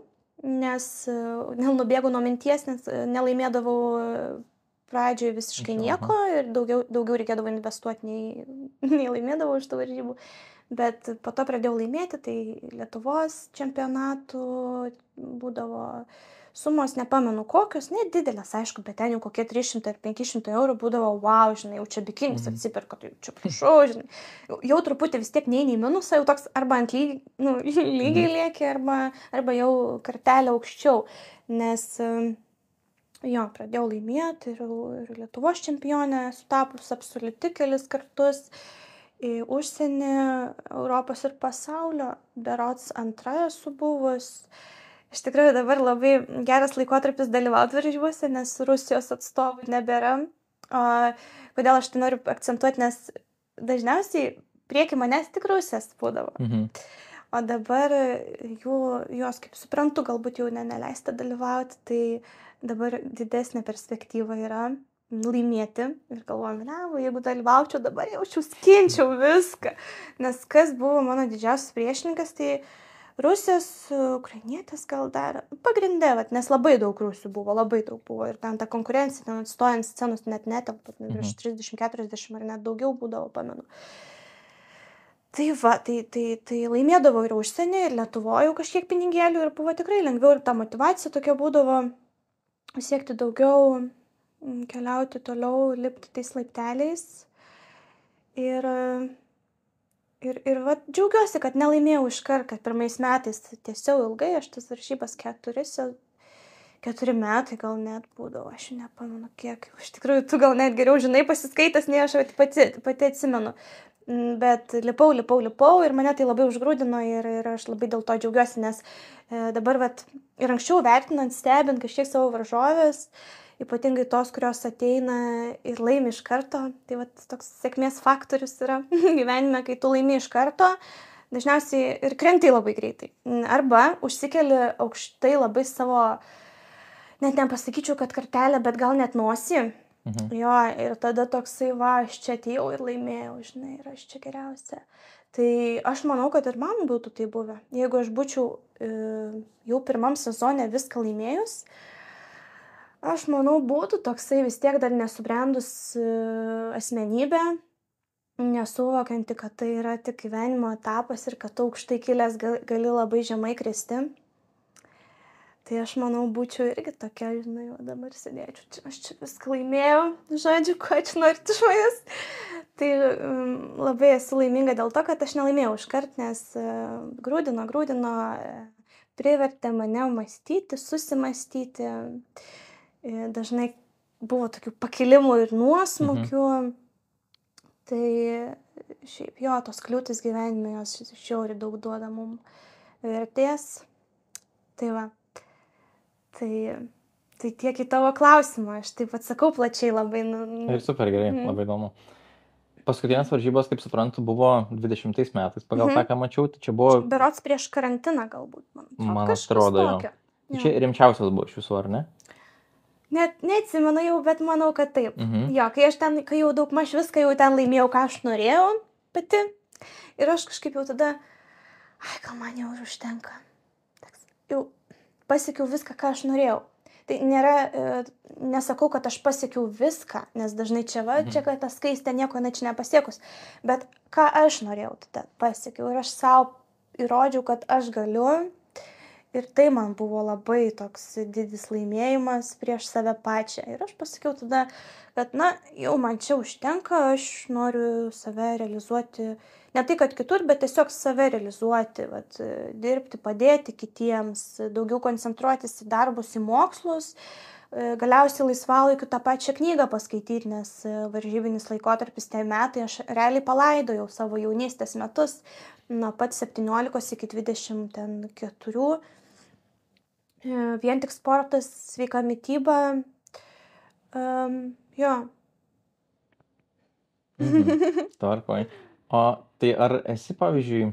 nes nenubėgau nuo minties, nes nelaimėdavau pradžioje visiškai nieko ir daugiau reikėdavo investuoti, nei laimėdavau iš tų varžybų. Bet po to pradėjau laimėti, tai Lietuvos čempionatų būdavo sumos, nepamenu kokios, nedidelės, aišku, bet ten jau kokie 300 ar 500 eurų būdavo, wow, žinai, jau čia bikinis atsiperka, tai čia prašau, žinai. Jau truputį vis tiek neini į minusą, jau toks arba ant lygiai lieki, arba jau kartelę aukščiau, nes jo, pradėjau laimėti ir Lietuvos čempionė, sutapus absoliuti kelis kartus, į užsienį, Europos ir pasaulio, berods antra esu buvus. Iš tikrųjų dabar labai geras laikotarpis dalyvauti varžybose, nes Rusijos atstovų nebėra. Kodėl aš tai noriu akcentuoti, nes dažniausiai prieki manęs tik Rusijos būdavo. O dabar jos, kaip suprantu, galbūt jau neleista dalyvauti, tai dabar didesnė perspektyva yra laimėti. Ir galvojame, jeigu dalyvaučiau, dabar jaučiau, skinčiau viską. Nes kas buvo mano didžiausias priešininkas, tai Rusijos, ukrainietės gal dar, pagrindė, nes labai daug rusių buvo, ir ten ta konkurencija, ten atstojant scenos net netelpa, virš 30-40 ar net daugiau būdavo, pamenu. Tai laimėdavo ir užsienį, ir Lietuvoje kažkiek pinigėlių, ir buvo tikrai lengviau, ir ta motyvacija tokia būdavo siekti daugiau, keliauti toliau, lipti tais laipteliais. Ir džiaugiuosi, kad nelaimėjau iškart, kad pirmais metais tiesiog ilgai, aš tas varžybas 4 metai gal net būdavo, aš nepamenu kiek. Iš tikrųjų, tu gal net geriau žinai pasiskaitęs, nei aš pati atsimenu. Bet lipau ir mane tai labai užgrūdino ir aš labai dėl to džiaugiuosi, nes dabar ir anksčiau vertinant, stebint kažkiek savo varžovės, ypatingai tos, kurios ateina ir laimi iš karto, tai toks sėkmės faktorius yra gyvenime, kai tu laimi iš karto, dažniausiai ir krenti labai greitai. Arba užsikeli aukštai labai savo, net nepasakyčiau, kad kartelę, bet gal net nosį. Jo, ir tada toksai, aš čia atėjau ir laimėjau, žinai, ir aš čia geriausia. Tai aš manau, kad ir man būtų tai buvę. Jeigu aš būčiau jau pirmam sezone viską laimėjus, aš manau, būtų toksai vis tiek dar nesubrendus asmenybė, nesuvokianti, kad tai yra tik gyvenimo etapas ir kad aukštai kilęs gali labai žemai kristi. Tai aš manau, būčiau irgi tokia, žinai, dabar sėdėčiau, aš čia viską laimėjau, žodžiu, ko čia norite iš manęs. Tai labai esu laiminga dėl to, kad aš nelaimėjau iškart, nes grūdino, privertė mane mąstyti, susimąstyti. Dažnai buvo tokių pakilimų ir nuosmukių. Tai šiaip tos kliūtis gyvenime, jos žiauriai daug duoda mums vertės. Tai va. Tai tiek į tavo klausimą, aš taip atsakau plačiai labai. Ir super gerai, labai įdomu. Paskutinės varžybos, kaip suprantu, buvo 20 metais, pagal tą, ką mačiau, tai čia buvo... Berods prieš karantiną galbūt, man atrodo, jo. Čia rimčiausias buvo iš visų, ar ne? Net neatsimenu jau, bet manau, kad taip. Jo, kai jau daugmaž viską jau ten laimėjau, ką aš norėjau pati, ir aš kažkaip jau tada, gal man jau užtenka. Jau pasiekiau viską, ką aš norėjau. Tai nesakau, kad aš pasiekiau viską, nes dažnai čia kad tas skaistė nieko čia nepasiekus, bet ką aš norėjau tada pasiekiau ir aš savo įrodžiau, kad aš galiu ir tai man buvo labai toks didis laimėjimas prieš save pačią ir aš pasakiau tada, kad jau man čia užtenka, aš noriu save realizuoti, ne tai, kad kitur, bet tiesiog save realizuoti, dirbti, padėti kitiems, daugiau koncentruotis į darbus, į mokslus, galiausiai laisvalaikiu tą pačią knygą paskaityti, nes varžybinis laikotarpis tie metai, aš realiai palaidojau savo jaunystės metus, nuo pat 17 iki 24, vien tik sportas, sveika mityba, jo. Tvarkoj. O tai ar esi, pavyzdžiui,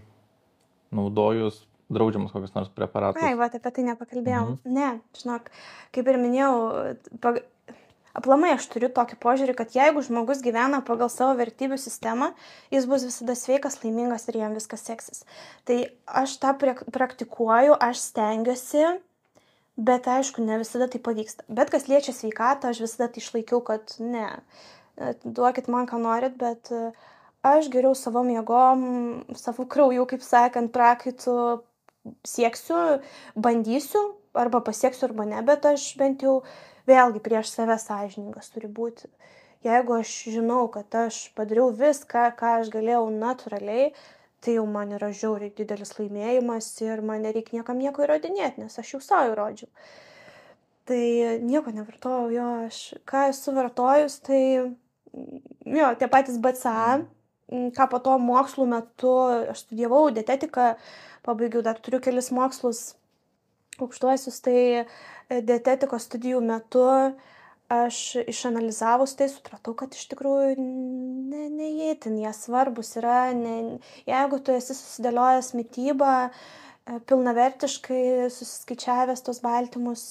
naudojus draudžiamus kokius nors preparatus. Ai, va, apie tai nepakalbėjom. Ne, žinok, kaip ir minėjau, aplamai aš turiu tokį požiūrį, kad jeigu žmogus gyvena pagal savo vertybių sistemą, jis bus visada sveikas, laimingas ir jam viskas seksis. Tai aš tą praktikuoju, aš stengiuosi, bet aišku, ne visada tai pavyksta. Bet kas liečia sveikatą, aš visada tai išlaikiau, kad ne, duokit man, ką norit, bet aš geriau savom jėgom, savo krauju, kaip sakant, prakaitu sieksiu, bandysiu, arba pasieksiu, arba ne, bet aš bent jau vėlgi prieš save sąžiningas turi būti. Jeigu aš žinau, kad aš padariau viską, ką aš galėjau natūraliai, tai jau man yra žiauriai didelis laimėjimas ir man nereikia niekam nieko įrodinėti, nes aš jau savo įrodžiau. Tai nieko nevartojau, jo, ką esu vartojus, tai jo, tie patys BCA, ką po to mokslų metu, aš studijavau dietetiką, pabaigiau, dar turiu kelis mokslus aukštuosius, tai dietetikos studijų metu aš išanalizavus tai supratau, kad iš tikrųjų neįtin jie svarbus yra, jeigu tu esi susidėliojęs mitybą, pilnavertiškai susiskaičiavęs tos baltymus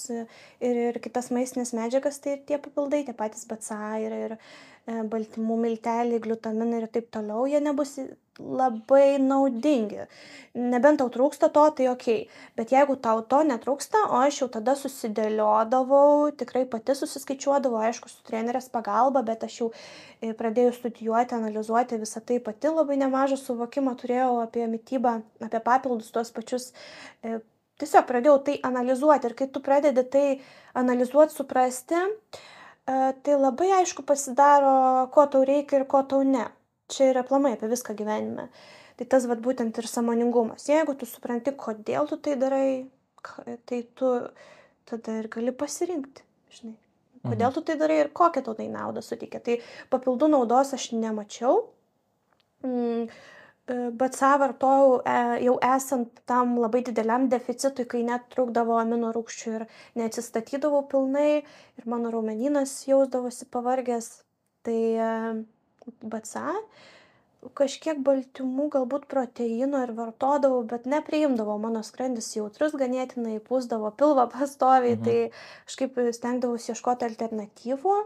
ir kitas maistinės medžiagas, tai tie papildai, tie patys BCA ir baltymų milteliai, gliutaminai ir taip toliau, jie nebus labai naudingi. Nebent tau trūksta to, tai okei. Bet jeigu tau to netrūksta, o aš jau tada susidėliodavau, tikrai pati susiskaičiuodavau, aišku, su trenerės pagalba, bet aš jau pradėjau studijuoti, analizuoti visą tai pati, labai nemažą suvokimą turėjau apie mitybą, apie papildus tuos pačius. Tiesiog pradėjau tai analizuoti ir kai tu pradedi tai analizuoti, suprasti, tai labai aišku pasidaro, ko tau reikia ir ko tau ne. Čia yra aplamai apie viską gyvenime. Tai tas vat būtent ir sąmoningumas. Jeigu tu supranti, kodėl tu tai darai, tai tu tada ir gali pasirinkti, žinai. Kodėl tu tai darai ir kokią tau tai naudą suteikia. Tai papildų naudos aš nemačiau. BCA vartojau jau esant tam labai dideliam deficitui, kai net trūkdavo amino rūgščių ir neatsistatydavau pilnai ir mano raumenynas jausdavosi pavargęs. Tai BCA, kažkiek baltymų, galbūt proteino ir vartodavau, bet nepriimdavau, mano skrandis jautrus ganėtinai, pūsdavo pilvą pastoviai, tai kažkaip stengdavausi ieškoti alternatyvų.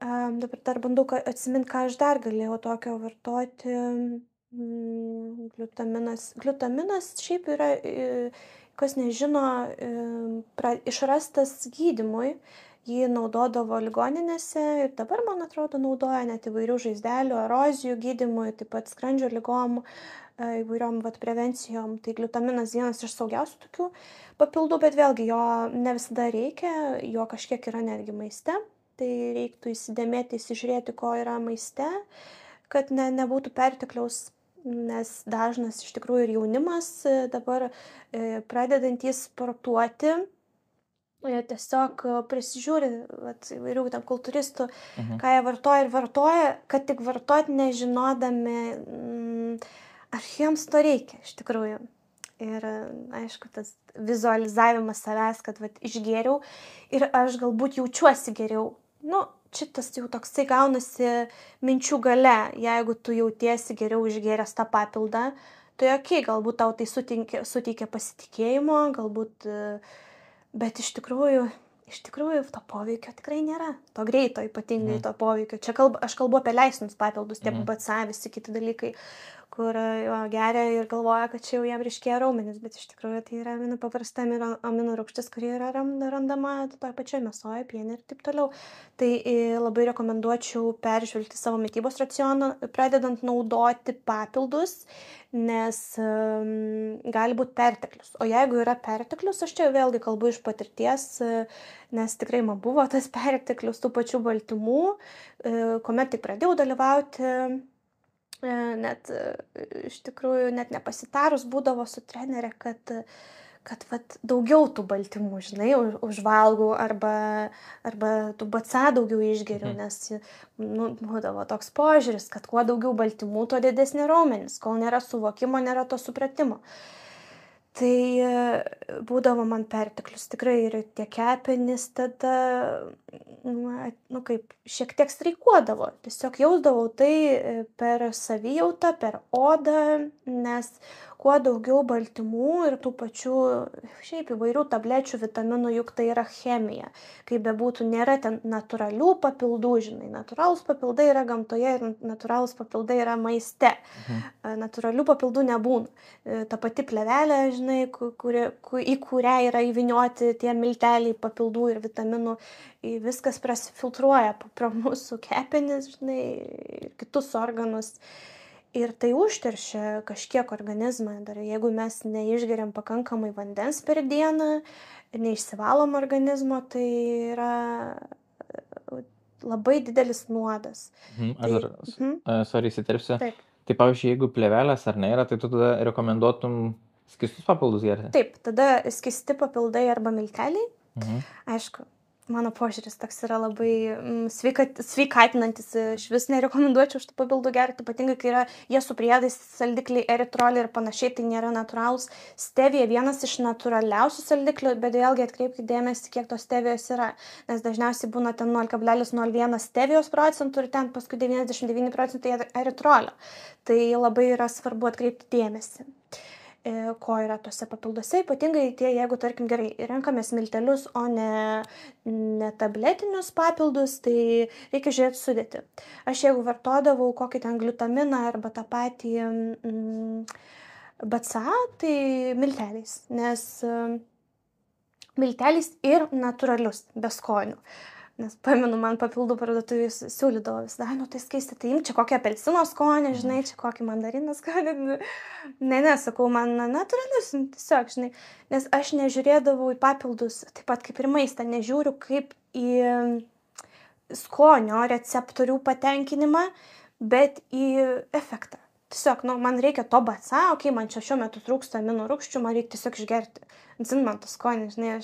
Dabar dar bandau atsiminti, ką aš dar galėjau tokio vartoti. Gliutaminas šiaip yra, kas nežino, išrastas gydymui. Jį naudodavo ligoninėse ir dabar, man atrodo, naudoja net įvairių žaizdelių, erozijų gydymui, taip pat skrandžio ligom, įvairiom prevencijom. Tai gliutaminas vienas iš saugiausių tokių papildų, bet vėlgi jo ne visada reikia, jo kažkiek yra netgi maiste. Tai reiktų įsidėmėti, įsižiūrėti, ko yra maiste, kad nebūtų pertekliaus, nes dažnas iš tikrųjų ir jaunimas dabar pradedantys sportuoti, tiesiog prisižiūri įvairių ten kultūristų, ką jie vartoja, kad tik vartoti nežinodami, ar jiems to reikia iš tikrųjų. Ir aišku, tas vizualizavimas savęs, kad išgėriau ir aš galbūt jaučiuosi geriau. Šitas jau toksai gaunasi minčių gale, jeigu tu jautiesi geriau išgėręs tą papildą, tai okei, galbūt tau tai suteikia pasitikėjimo, galbūt, bet iš tikrųjų to poveikio tikrai nėra, to greito ypatingai to poveikio. Čia aš kalbu apie leistinus papildus, tie BCA, visi kiti dalykai, kur geria ir galvoja, kad čia jau jam ryškėja raumenis, bet iš tikrųjų tai yra paprasta amino rūgštis, kuri yra randama toje pačioje mėsoje, piene ir taip toliau. Tai labai rekomenduočiau peržvelgti savo mitybos racioną, pradedant naudoti papildus, nes gali būti perteklius. O jeigu yra perteklius, aš čia vėlgi kalbu iš patirties, nes tikrai man buvo tas perteklius tų pačių baltymų, kuomet tik pradėjau dalyvauti, net iš tikrųjų net nepasitarus būdavo su trenerė, kad daugiau tų baltymų, žinai, užvalgau arba tų BCA daugiau išgeriu, nes būdavo toks požiūris, kad kuo daugiau baltymų, tuo didesnį raumenis, kol nėra suvokimo, nėra to supratimo. Tai būdavo man perteklius tikrai ir tie kepenys tada, kaip šiek tiek streikuodavo. Tiesiog jausdavau tai per savijautą, per odą, nes kuo daugiau baltymų ir tų pačių šiaip įvairių tablečių, vitaminų, juk tai yra chemija. Kaip bebūtų, nėra ten natūralių papildų, žinai. Natūralūs papildai yra gamtoje ir natūralūs papildai yra maiste. Natūralių papildų nebūna. Ta pati plėvelė, žinai, į kurią yra įvinioti tie milteliai papildų ir vitaminų, viskas prasifiltruoja pro mūsų kepenis, žinai, ir kitus organus. Ir tai užteršia kažkiek organizmą. Dar jeigu mes neišgeriam pakankamai vandens per dieną, neišsivalom organizmo, tai yra labai didelis nuodas. Aš dar, sorry, įsiterpsiu. Taip. Tai pavyzdžiui, jeigu plėvelės ar nėra, tai tu tada rekomenduotum skystus papildus gerti? Taip, tada skysti papildai arba milteliai. Aišku, mano požiūris toks yra labai sveikatinantis, aš vis nerekomenduočiau šitų papildų gerti, ypatingai kai yra jie su priedais, saldikliai, eritroliai ir panašiai, tai nėra natūralūs. Stevija vienas iš natūraliausių saldiklių, bet vėlgi atkreipkite dėmesį, kiek tos stevijos yra, nes dažniausiai būna ten 0,01 stevijos procentų ir ten paskui 99% eritrolio. Tai labai yra svarbu atkreipti dėmesį, ko yra tose papilduose, ypatingai tie, jeigu, tarkim, gerai, renkamės miltelius, o ne tabletinius papildus, tai reikia žiūrėti sudėtį. Aš jeigu vartodavau kokį ten glutaminą arba tą patį BCA, tai milteliais, nes milteliais ir natūralius, be skonių. Nes pamenu, man papildų parduotuvės siūlydavo visada, tai skaisti, tai imk čia kokią apelsino skonį, žinai, čia kokį mandariną skonį. Ne, sakau, man natūralius, tiesiog, žinai, nes aš nežiūrėdavau į papildus, taip pat kaip ir maistą, nežiūriu kaip į skonio receptorių patenkinimą, bet į efektą. Tiesiog, man reikia to BCA, man čia šiuo metu trūksta amino rūgščių, man reikia tiesiog išgerti. Zin, man tas skonis, žinai,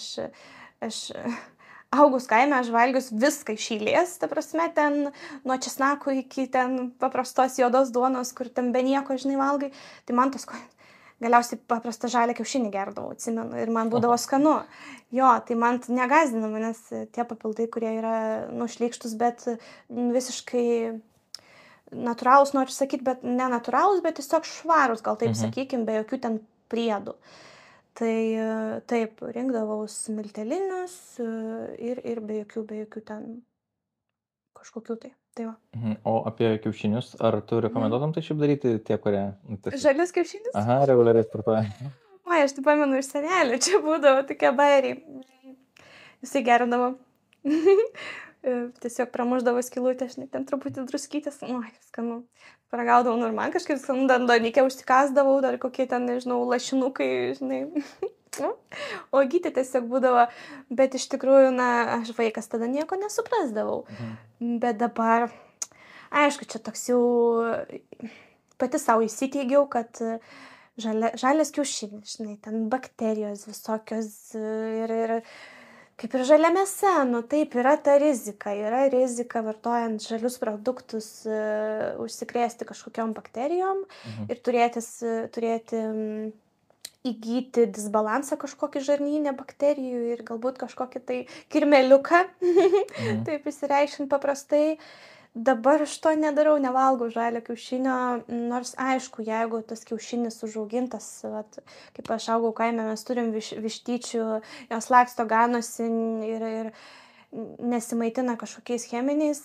aš augus kaime, aš valgius viską iš eilės, ta prasme, ten nuo česnako iki ten paprastos juodos duonos, kur ten be nieko, žinai, valgai, tai man tas galiausiai paprastą žalią kiaušinį gerdavau, atsimenu, ir man būdavo skanu. Jo, tai man negazdinama, nes tie papildai, kurie yra šlykštus, bet visiškai natūralūs, noriu sakyti, bet ne natūralūs, bet tiesiog švarūs, gal taip sakykim, be jokių ten priedų. Tai taip, rinkdavaus miltelinius ir be jokių ten kažkokių tai. Tai va. O apie kiaušinius, ar tu rekomenduotum tai šiaip daryti tie, kurie... Žalius kiaušinius? Aha, reguliariai sportuoja. Oi, aš tai pamenu iš senelio, čia būdavo tokie bairiai. Jisai gerdavo. Tiesiog pramuždavo skylutę, aš ten truputį druskytės, skanu. Paragaudavau, ir man kažkaip skanu, dar donykę užsikasdavau, dar kokie ten, nežinau, lašinukai, žinai. O gyti tiesiog būdavo, bet iš tikrųjų, aš vaikas tada nieko nesuprasdavau. Bet dabar, aišku, čia toks jau pati savo įsiteigiau, kad žalias kiaušinis, žinai, ten bakterijos visokios ir kaip ir žalia mėsa, taip, yra ta rizika. Yra rizika vartojant žalius produktus užsikrėsti kažkokiom bakterijom ir turėti įgyti disbalansą kažkokį žarnyne bakterijų ir galbūt kažkokį tai kirmeliuką, taip įsireiškint paprastai. Dabar aš to nedarau, nevalgau žalio kiaušinio, nors aišku, jeigu tas kiaušinis užaugintas, kaip aš augau kaime, mes turim vištyčių, jos laksto, ganosi ir nesimaitina kažkokiais cheminiais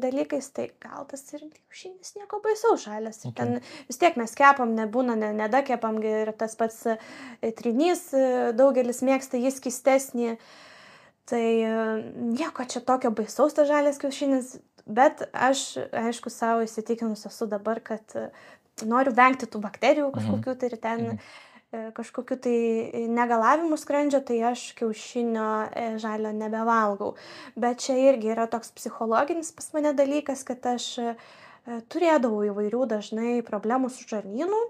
dalykais, tai gal tas ir kiaušinis nieko baisaus žalias. Ir ten vis tiek mes kepam, nebūna, nedakepam, ir tas pats trinys, daugelis mėgsta jis skystesnį, tai nieko čia tokio baisaus tas žalias kiaušinis. Bet aš, aišku, savo įsitikinus esu dabar, kad noriu vengti tų bakterijų kažkokių tai ir ten kažkokių tai negalavimų skrandžio, tai aš kiaušinio žalio nebevalgau. Bet čia irgi yra toks psichologinis pas mane dalykas, kad aš turėdavau įvairių dažnai problemų su žarnynu.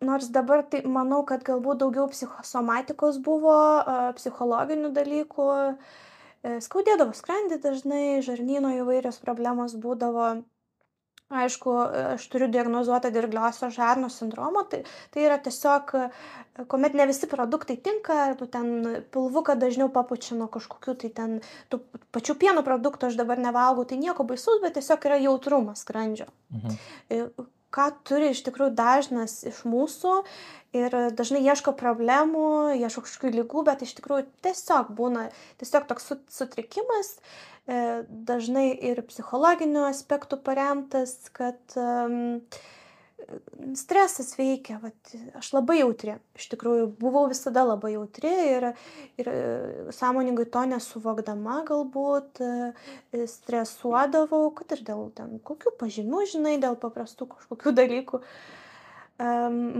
Nors dabar tai manau, kad galbūt daugiau psichosomatikos buvo, psichologinių dalykų. Skaudėdavo skrandį dažnai, žarnyno įvairios problemos būdavo. Aišku, aš turiu diagnozuotą dirgliosios žarnos sindromą, tai yra tiesiog, kuomet ne visi produktai tinka, tu ten pilvuką dažniau papučia nuo kažkokių tai ten, tų pačių pieno produktų aš dabar nevalgau, tai nieko baisaus, bet tiesiog yra jautrumas skrandžio. ką turi iš tikrųjų dažnas iš mūsų ir dažnai ieško problemų, ieško kažkokių ligų, bet iš tikrųjų tiesiog būna tiesiog toks sutrikimas, dažnai ir psichologinių aspektų paremtas, kad stresas veikia, vat, aš labai jautri, iš tikrųjų buvau visada labai jautri ir sąmoningai to nesuvokdama galbūt stresuodavau, kad ir dėl ten kokių pažymių, žinai, dėl paprastų kažkokių dalykų.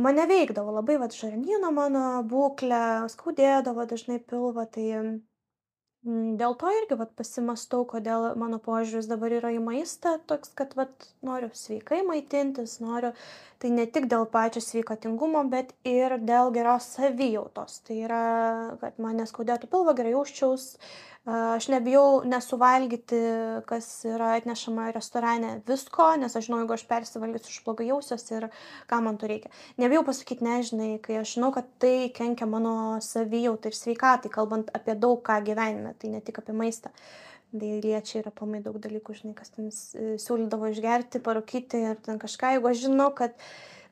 Mane veikdavo labai, vat, žarnyno mano būklę, skaudėdavo dažnai pilvą, tai dėl to irgi vat pasimąstau, kodėl mano požiūris dabar yra į maistą toks, kad vat noriu sveikai maitintis, noriu tai ne tik dėl pačio sveikatingumo, bet ir dėl geros savijautos. Tai yra, kad man neskaudėtų pilvą, gerai jausčiaus. Aš nebijau nesuvalgyti, kas yra atnešama restorane visko, nes aš žinau, jeigu aš persivalgysiu, aš blogai jausiuosi ir ką man to reikia. Nebijau pasakyti nežinai, kai aš žinau, kad tai kenkia mano savijautai ir sveikatai, kalbant apie daug ką gyvenime, tai ne tik apie maistą. Tai liečia ir aplamai daug dalykų, žinai, kas ten siūlydavo išgerti, parūkyti ir ten kažką, jeigu aš žinau, kad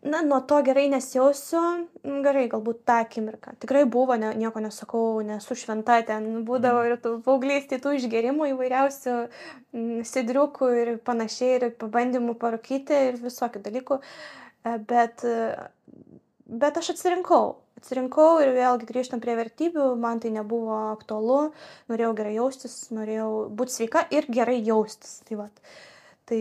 nuo to gerai nesijausiu, gerai, galbūt tą akimirką. Tikrai buvo, nieko nesakau, nesu šventa, ten būdavo ir paauglystėj tų išgerimų įvairiausių sidriukų ir panašiai, ir pabandymų parūkyti ir visokių dalykų, bet aš atsirinkau ir vėlgi grįžtam prie vertybių, man tai nebuvo aktualu, norėjau gerai jaustis, norėjau būti sveika ir gerai jaustis. Tai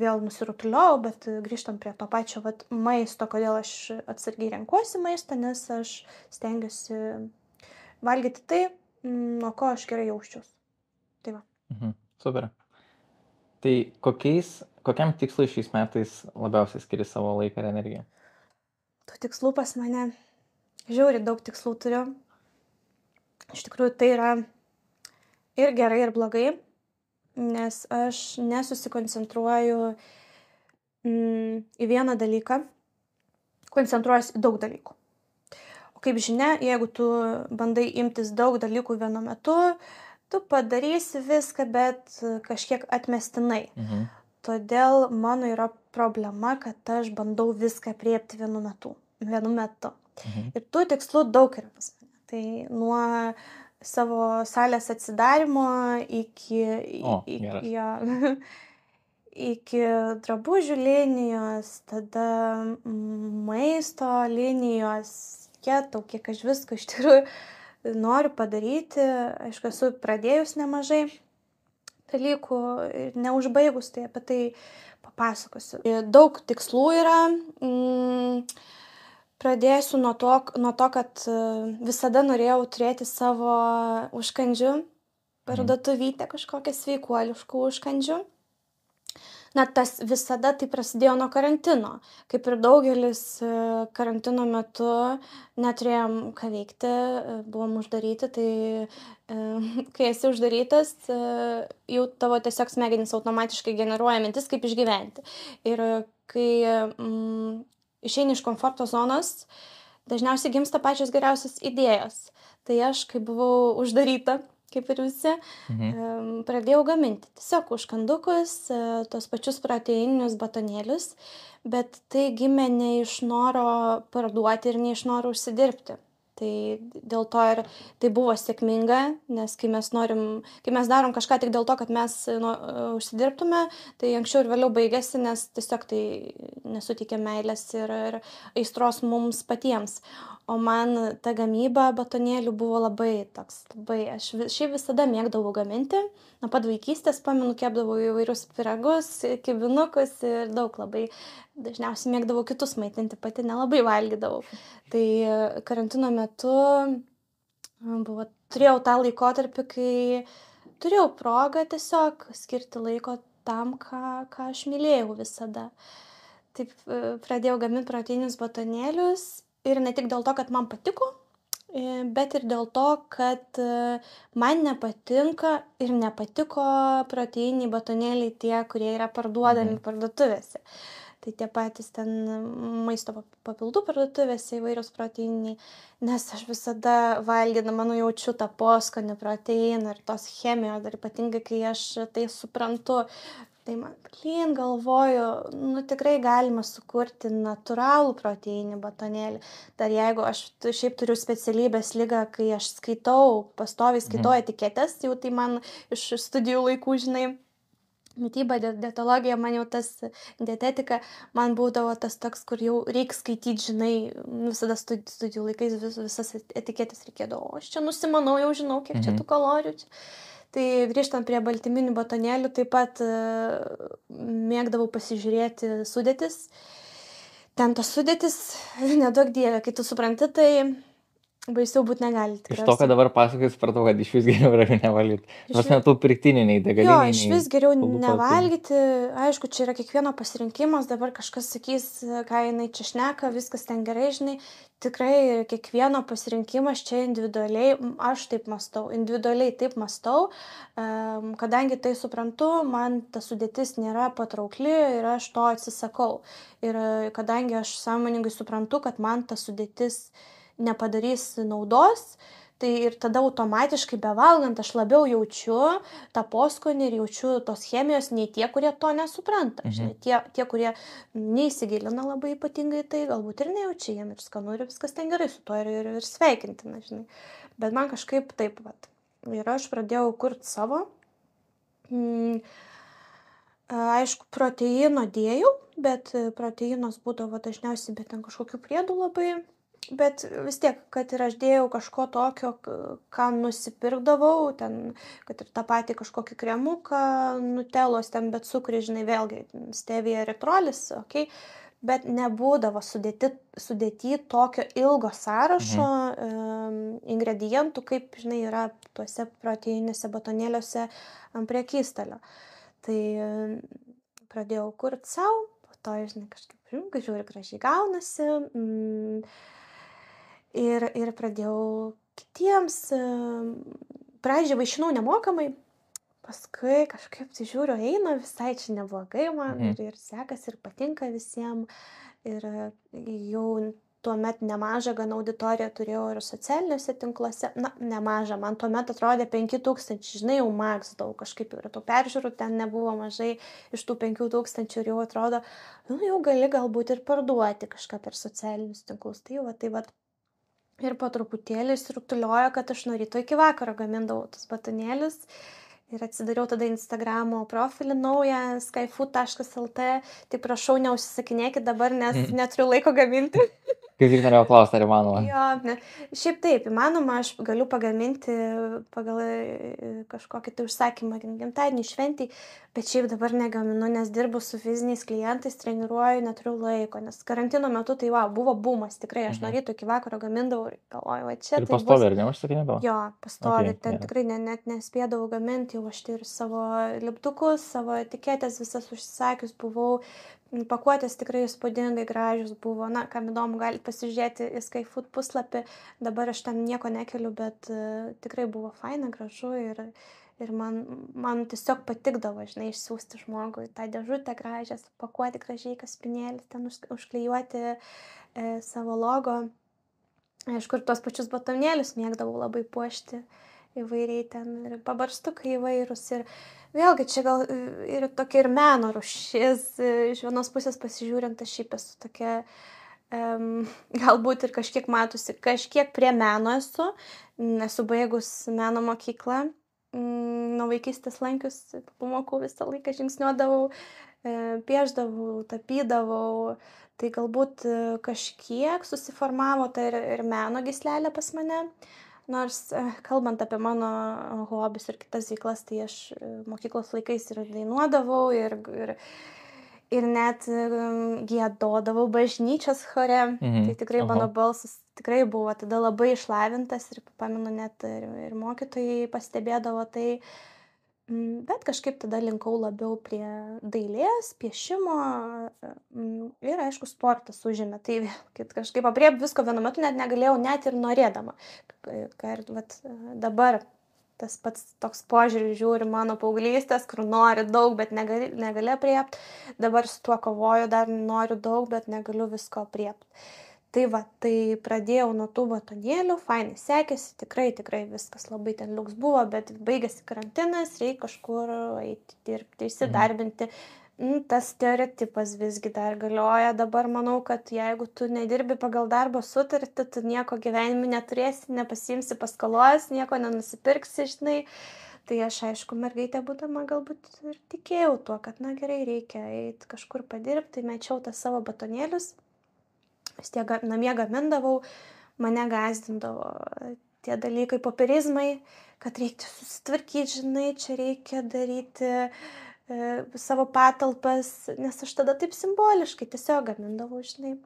vėl nusirutuliau, bet grįžtam prie to pačio maisto, kodėl aš atsargiai renkuosi maistą, nes aš stengiuosi valgyti tai, nuo ko aš gerai jausčiaus. Tai va. Super. Tai kokiam tikslui šiais metais labiausiai skiri savo laiką ir energiją? Tų tikslų pas mane žiauriai daug tikslų turiu. Iš tikrųjų tai yra ir gerai, ir blogai, nes aš nesusikoncentruoju į vieną dalyką, koncentruojuosi į daug dalykų. O kaip žinia, jeigu tu bandai imtis daug dalykų vienu metu, tu padarysi viską, bet kažkiek atmestinai. Todėl mano yra problema, kad aš bandau viską aprėpti vienu metu. Ir tų tikslų daug yra pas mane. Tai nuo savo salės atsidarimo iki drabužių linijos, tada maisto linijos, kiek aš visko iš tikrųjų noriu padaryti. Aišku, esu pradėjus nemažai dalykų ir neužbaigus, tai apie tai papasakosiu. Daug tikslų yra. Pradėsiu nuo to, kad visada norėjau turėti savo užkandžių parduotuvytę, kažkokią sveikuoliškų užkandžių. Tas visada tai prasidėjo nuo karantino. Kaip ir daugelis karantino metu neturėjom ką veikti, buvom uždaryti, tai kai esi uždarytas, jau tavo tiesiog smegenys automatiškai generuoja mintis, kaip išgyventi. Ir kai išeini iš komforto zonos, dažniausiai gimsta pačios geriausios idėjos. Tai aš, kai buvau uždaryta, kaip ir visi, pradėjau gaminti tiesiog užkandukus, tos pačius proteininius batonėlius, bet tai gimė ne iš noro parduoti ir ne iš noro užsidirbti. Tai dėl to ir tai buvo sėkminga, nes kai mes darom kažką tik dėl to, kad mes užsidirbtume, tai anksčiau ir vėliau baigėsi, nes tiesiog tai nesuteikia meilės ir aistros mums patiems. O man ta gamyba batonėlių buvo aš šiaip visada mėgdavau gaminti. Nuo pat vaikystės pamenu, kepdavau įvairius pyragus, kibinukus ir daug labai. Dažniausiai mėgdavau kitus maitinti, pati nelabai valgydavau. Tai karantino metu turėjau tą laikotarpį, kai turėjau progą tiesiog skirti laiko tam, ką aš mylėjau visada. Taip pradėjau gaminti proteininius batonėlius. Ir ne tik dėl to, kad man patiko, bet ir dėl to, kad man nepatinka ir nepatiko proteininiai batonėliai tie, kurie yra parduodami parduotuvėse. Tai tie patys ten maisto papildų parduotuvėse įvairios proteininiai, nes aš visada valgydama jaučiu tą poskonį proteiną ir tos chemijos, dar ypatingai, kai aš tai suprantu. Tai man galvoju, tikrai galima sukurti natūralų proteininį batonėlį. Dar jeigu aš šiaip turiu specialybės ligą, kai aš pastoviai skaitau etiketės, jau tai man iš studijų laikų, žinai, mityba, dietologija, man jau tas dietetika, man būdavo tas toks, kur jau reikia skaityti, žinai, visada studijų laikais visas etiketės reikėdavo. O aš čia nusimanau, jau žinau, kiek čia tų kalorijų. Tai grįžtant prie baltyminių batonėlių, taip pat mėgdavau pasižiūrėti sudėtis. Ten tos sudėtis, nedaug dievė, kai tu supranti, tai baisiau būti negali. Iš to, kad dabar pasakai, supratau, kad iš vis geriau yra nevalgyti. Prasme, tų pirktiniai, degaliniai. Jo, iš vis geriau nevalgyti. Aišku, čia yra kiekvieno pasirinkimas, dabar kažkas sakys, ką jinai čia šneka, viskas ten gerai, žinai. Tikrai kiekvieno pasirinkimas čia individualiai, aš taip mąstau, kadangi tai suprantu, man ta sudėtis nėra patraukli ir aš to atsisakau. Ir kadangi aš sąmoningai suprantu, kad man ta sudėtis nepadarys naudos, tai ir tada automatiškai bevalgant aš labiau jaučiu tą poskonį ir jaučiu tos chemijos nei tie, kurie to nesupranta. Žinai, tie, kurie neįsigilina labai ypatingai tai, galbūt ir nejaučia, jiem ir skanu ir viskas ten gerai su tuo ir sveikintina, žinai. Bet man kažkaip taip, vat. Ir aš pradėjau kurti savo. Aišku, proteino dėjau, bet proteinos būdavo dažniausiai, bet ten kažkokių priedų labai. Bet vis tiek, kad ir aš dėjau kažko tokio, ką nusipirkdavau, ten, kad ir tą patį kažkokį kremuką, nutelos ten, bet cukrį, žinai, vėlgi, stevija eritrolis, okay, bet nebūdavo sudėti tokio ilgo sąrašo ingredientų, kaip, žinai, yra tuose proteininėse batonėliuose ant prekystalio. Tai pradėjau kurti savo, po to, žinai, kažkaip žiūri, gražiai gaunasi. Ir pradėjau kitiems, pradžiai vaišinau nemokamai, paskui kažkaip tai žiūriu, eina visai čia neblogai man ir sekas ir patinka visiems. Ir jau tuomet nemažą gan auditoriją turėjau ir socialiniuose tinkluose, nemažą, man tuomet atrodė 5000, žinai, jau maks daug, kažkaip ir tų peržiūrų ten nebuvo mažai iš tų 5000 ir jau atrodo, jau gali galbūt ir parduoti kažką per socialinius tinklus. Tai va. Ir po truputėlį įsirutuliojo, kad aš nuo ryto iki vakaro gamindavau tus batonėlius. Ir atsidariau tada Instagramo profilį naują, skyfood.lt. Tai prašau, neužsisakinėkit dabar, nes neturiu laiko gaminti. Kaip tik norėjau klausti, ar įmanoma? Jo, šiaip taip, įmanoma, aš galiu pagaminti pagal kažkokį tai užsakymą gimtadienį, šventį, bet šiaip dabar negaminu, nes dirbu su fiziniais klientais, treniruoju, neturiu laiko, nes karantino metu tai buvo bumas, tikrai, aš nuo ryto iki vakaro gamindavau ir galvoju, va čia. Ir pastovi, ar neužsakinėdavo? Jo, pastovi, ten tikrai net nespėdavau gaminti, jau aš ir savo lipdukus, savo etiketės visas užsisakius buvau. Pakuotės tikrai įspūdingai gražius buvo. Kam įdomu, galite pasižiūrėti į Skyfood puslapį. Dabar aš ten nieko nekeliu, bet tikrai buvo faina, gražu ir man tiesiog patikdavo, žinai, išsiųsti žmogui tą dėžutę gražią, pakuoti gražiai kaspinėlį, ten užklijuoti savo logo. Aišku, ir tuos pačius batonėlius mėgdavau labai puošti įvairiai ten ir pabarstukai įvairūs. Ir vėlgi čia gal ir tokia ir meno rūšis, iš vienos pusės pasižiūrint, aš šiaip esu tokia, galbūt ir kažkiek matosi, kažkiek prie meno esu baigus meno mokyklą, nuo vaikystės lankius pamokų visą laiką žingsniuodavau, piešdavau, tapydavau, tai galbūt kažkiek susiformavo tai ir meno gyslelė pas mane. Nors, kalbant apie mano hobius ir kitas veiklas, tai aš mokyklos laikais ir dainuodavau ir net giedodavau bažnyčios chore. Tai tikrai mano balsas tikrai buvo tada labai išlavintas ir pamenu net ir mokytojai pastebėdavo tai. Bet kažkaip tada linkau labiau prie dailės, piešimo ir, aišku, sportas užėmė. Tai kažkaip aprėpti visko vienu metu net negalėjau, net ir norėdama. Ir dabar tas pats toks požiūris žiūri mano paauglystės, kur nori daug, bet negali aprėpti. Dabar su tuo kovoju, dar noriu daug, bet negaliu visko aprėpti. Tai va, tai pradėjau nuo tų batonėlių, fainai sekėsi, tikrai viskas labai ten liuks buvo, bet baigėsi karantinas, reikia kažkur eiti dirbti, įsidarbinti. Tas stereotipas visgi dar galioja. Dabar manau, kad jeigu tu nedirbi pagal darbo sutartį, tu nieko gyvenime neturėsi, nepasiimsi paskolos, nieko nenusipirksi, žinai. Tai aš, aišku, mergaitė būdama galbūt ir tikėjau tuo, kad na gerai, reikia eiti kažkur padirbti, tai mečiau tas savo batonėlius. Vis tiek namie gamindavau, mane gazdindavo tie dalykai, popierizmai, kad reikia susitvarkyti, žinai, čia reikia daryti savo patalpas, nes aš tada taip simboliškai tiesiog gamindavau, žinai.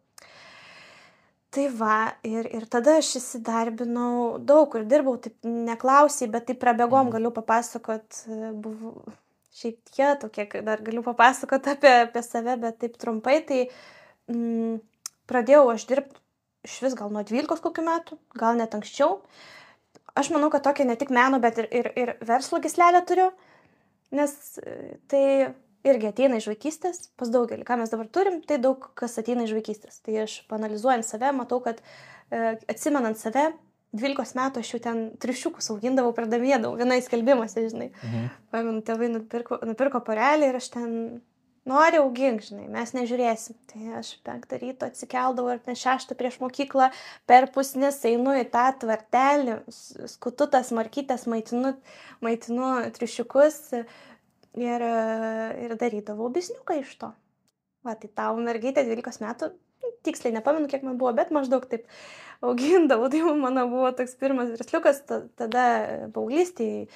Tai va, ir tada aš įsidarbinau daug kur dirbau, taip neklausiai, bet taip prabėgom galiu papasakot, buvo šiaip tie tokie, dar galiu papasakot apie save, bet taip trumpai, tai pradėjau aš dirbti iš vis gal nuo 12 kokių metų, gal net anksčiau. Aš manau, kad tokia ne tik meno, bet ir verslo gyslelę turiu, nes tai irgi ateina iš vaikystės, pas daugelį, ką mes dabar turim, tai daug kas ateina iš vaikystės. Tai aš panalizuojant save, matau, kad atsimenant save, 12 metų aš jau ten triušiukus augindavau, pardavėdavau, vienais skelbimuose, žinai. Pamenu, tėvai nupirko porelį ir aš ten nori augink, žinai, mes nežiūrėsim. Tai aš 5 ryto atsikeldavau ir 6 prieš mokyklą per pusnis einu į tą tvartelį, skututas, markytės, maitinu triušiukus ir darydavau bizniuką iš to. Va, tai tau mergaitė 12 metų, tiksliai nepamenu, kiek man buvo, bet maždaug taip augindavau. Tai mano buvo toks pirmas versliukas, tada paauglystėje.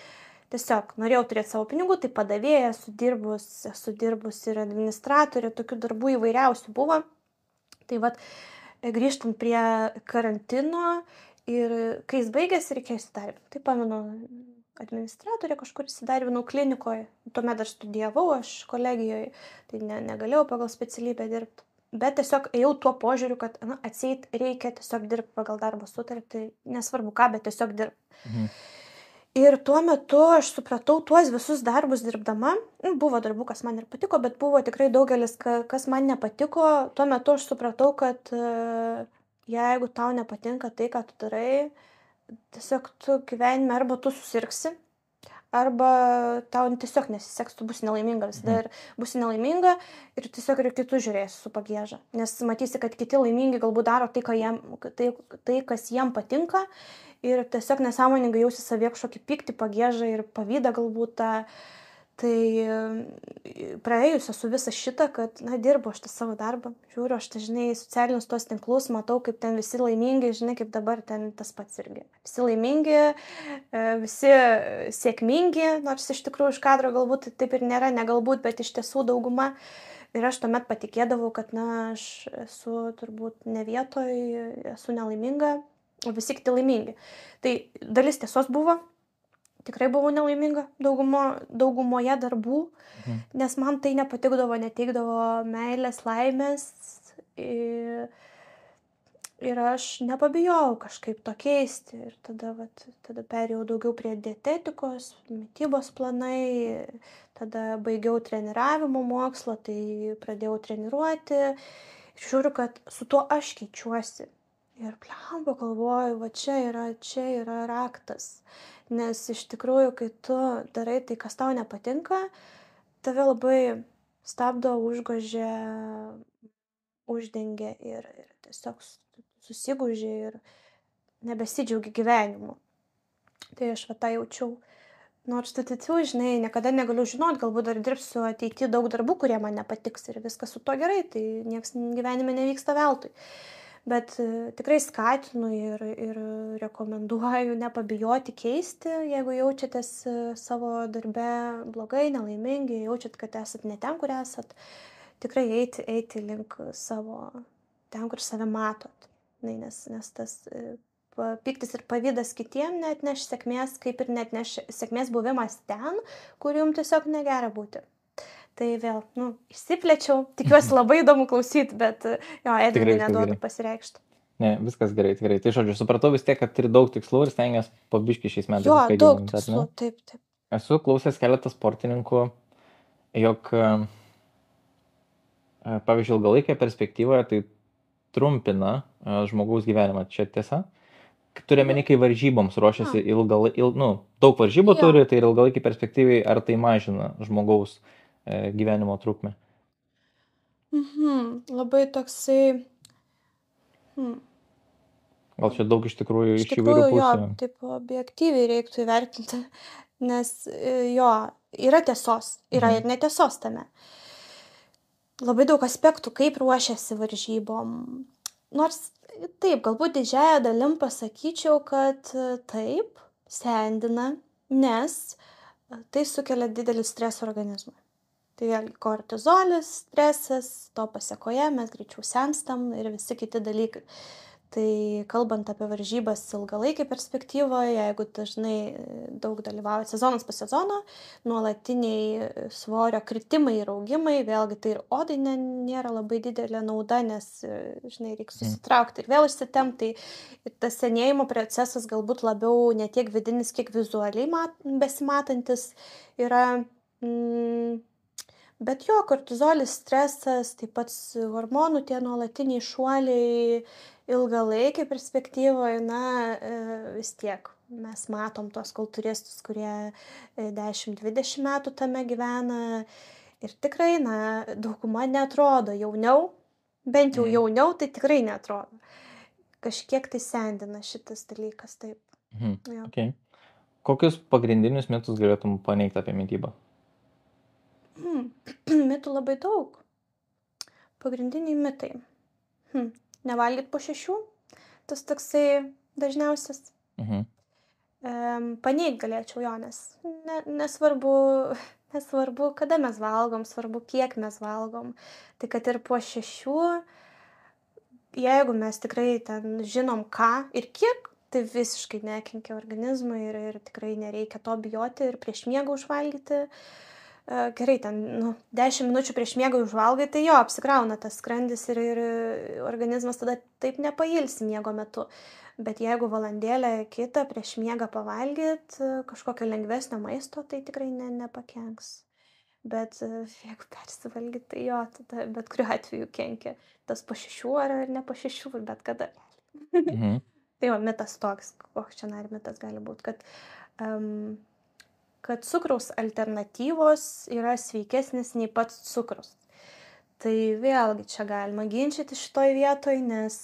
Tiesiog norėjau turėti savo pinigų, tai padavėja, esu dirbus ir administratorė, tokių darbų įvairiausių buvo. Tai vat, grįžtant prie karantino ir kai jis baigėsi, reikėjo įsidarbinti. Tai pamenu, administratorė kažkur įsidarbinau klinikoje, tuomet aš studijavau, aš kolegijoje, tai negalėjau pagal specialybę dirbti. Bet tiesiog ėjau tuo požiūriu, kad atseit reikia tiesiog dirbti pagal darbo sutartį, nesvarbu ką, bet tiesiog dirbti. Ir tuo metu aš supratau tuos visus darbus dirbdama, buvo darbų, kas man ir patiko, bet buvo tikrai daugelis, kas man nepatiko. Tuo metu aš supratau, kad jeigu tau nepatinka tai, ką tu darai, tiesiog tu gyvenime arba tu susirgsi, arba tau tiesiog nesiseks, tu būsi nelaiminga visada ir būsi nelaiminga ir tiesiog ir kitus žiūrėsi su pagieža. Nes matysi, kad kiti laimingi galbūt daro tai, kas jiem patinka. Ir tiesiog nesąmoningai jausi savyje kažkokį pyktį, pagiežą ir pavydą galbūt tą. Tai praėjus esu visą šitą, kad, dirbu aš tą savo darbą, žiūriu, aš žinai, socialinius tos tinklus, matau, kaip ten visi laimingi, žinai, kaip dabar ten tas pats irgi. Visi laimingi, visi sėkmingi, nors iš tikrųjų iš kadro galbūt taip ir nėra, ne galbūt, bet iš tiesų dauguma. Ir aš tuomet patikėdavau, kad, aš esu turbūt ne vietoj, esu nelaiminga. O visi kiti laimingi. Tai dalis tiesos buvo, tikrai buvau nelaiminga daugumoje darbų, nes man tai nepatikdavo, neteikdavo meilės, laimės ir aš nepabijojau kažkaip to keisti. Ir tada perėjau daugiau prie dietetikos, mitybos planai, tada baigiau treniravimo mokslą, tai pradėjau treniruoti ir žiūriu, kad su tuo aš keičiuosi. Ir pliamba galvoju, va čia yra raktas, nes iš tikrųjų, kai tu darai tai, kas tau nepatinka, tave labai stabdo, užgožia, uždengia ir tiesiog susigūžia ir nebesidžiaugi gyvenimu. Tai aš tą jaučiau. Nors žinai, niekada negaliu žinot, galbūt dar dirbsiu ateityje daug darbų, kurie man nepatiks ir viskas su to gerai, tai nieks gyvenime nevyksta veltui. Bet tikrai skatinu ir rekomenduoju nepabijoti keisti, jeigu jaučiatės savo darbe blogai, nelaimingi, jaučiat, kad esat ne ten, kur esat, tikrai eiti link savo, ten, kur save matot. Nes tas piktis ir pavydas kitiem neatneš sėkmės, kaip ir neatneš sėkmės buvimas ten, kur jums tiesiog negera būti. Tai vėl, išsiplėčiau, tikiuosi labai įdomu klausyti, bet Edvinui neduodu pasireikšti. Ne, viskas gerai, tikrai. Tai žodžiu, supratau vis tiek, kad turi daug tikslų ir stengiasi po biškį šiais metais. Jo, daug tikslų, taip. Esu klausęs keletą sportininkų, jog, pavyzdžiui, ilgalaikėje perspektyvoje, tai trumpina žmogaus gyvenimą. Čia tiesa? Turiu meni, kai varžyboms ruošiasi daug varžybų Jo. turi, tai ir ilgalaikį perspektyviai, ar tai mažina žmogaus gyvenimo trukmę? Labai toksai... Gal čia daug iš tikrųjų Iš iš įvairių tikrųjų, jo, pusių? taip objektyviai reiktų įvertinti, nes jo, yra tiesos, yra ir netiesos tame. Labai daug aspektų, kaip ruošiasi varžybom. Nors taip, galbūt didžiąją dalim pasakyčiau, kad taip, sendina, nes tai sukelia didelį stresą organizmui. Tai vėlgi kortizolis, stresas, to pasekoje mes greičiau senstam ir visi kiti dalykai. Tai kalbant apie varžybas ilgalaikį perspektyvoje, jeigu dažnai daug dalyvauja sezonas po sezono, nuolatiniai svorio kritimai ir augimai, vėlgi tai ir odai nėra labai didelė nauda, nes, reikia susitraukti ir vėl išsitemti. Tai tas senėjimo procesas galbūt labiau ne tiek vidinis, kiek vizualiai besimatantis yra. Bet jo, kortizolis, stresas, taip pat hormonų tie nuolatiniai šuoliai ilgalaikiai perspektyvoje, vis tiek mes matom tos kultūristus, kurie 10-20 metų tame gyvena ir tikrai, dauguma neatrodo jauniau, bent jau jauniau, tai tikrai neatrodo. Kažkiek tai sendina šitas dalykas, taip. Jo. Okay. Kokius pagrindinius mitus galėtum paneigti apie mitybą? Mitų labai daug. Pagrindiniai mitai. Nevalgyt po 6, tas toksai dažniausias. Paneigt galėčiau jo, nes nesvarbu, kada mes valgom, svarbu, kiek mes valgom. Tai kad ir po 6, jeigu mes tikrai ten žinom ką ir kiek, tai visiškai nekenkia organizmui ir tikrai nereikia to bijoti ir prieš miegą užvalgyti. Gerai, ten 10 minučių prieš miegą užvalgai, tai jo, apsikrauna tas skrandis ir organizmas tada taip nepailsi miego metu. Bet jeigu valandėlę kitą prieš miegą pavalgyt kažkokio lengvesnio maisto, tai tikrai nepakenks. Bet jeigu persivalgyt, tai jo, tada bet kuriuo atveju kenkia. Tas po 6 ar ne po 6, bet kada. Tai jo, mitas toks, koks čia mitas gali būti, kad cukraus alternatyvos yra sveikesnis nei pats cukrus. Tai vėlgi čia galima ginčyti šitoj vietoj, nes,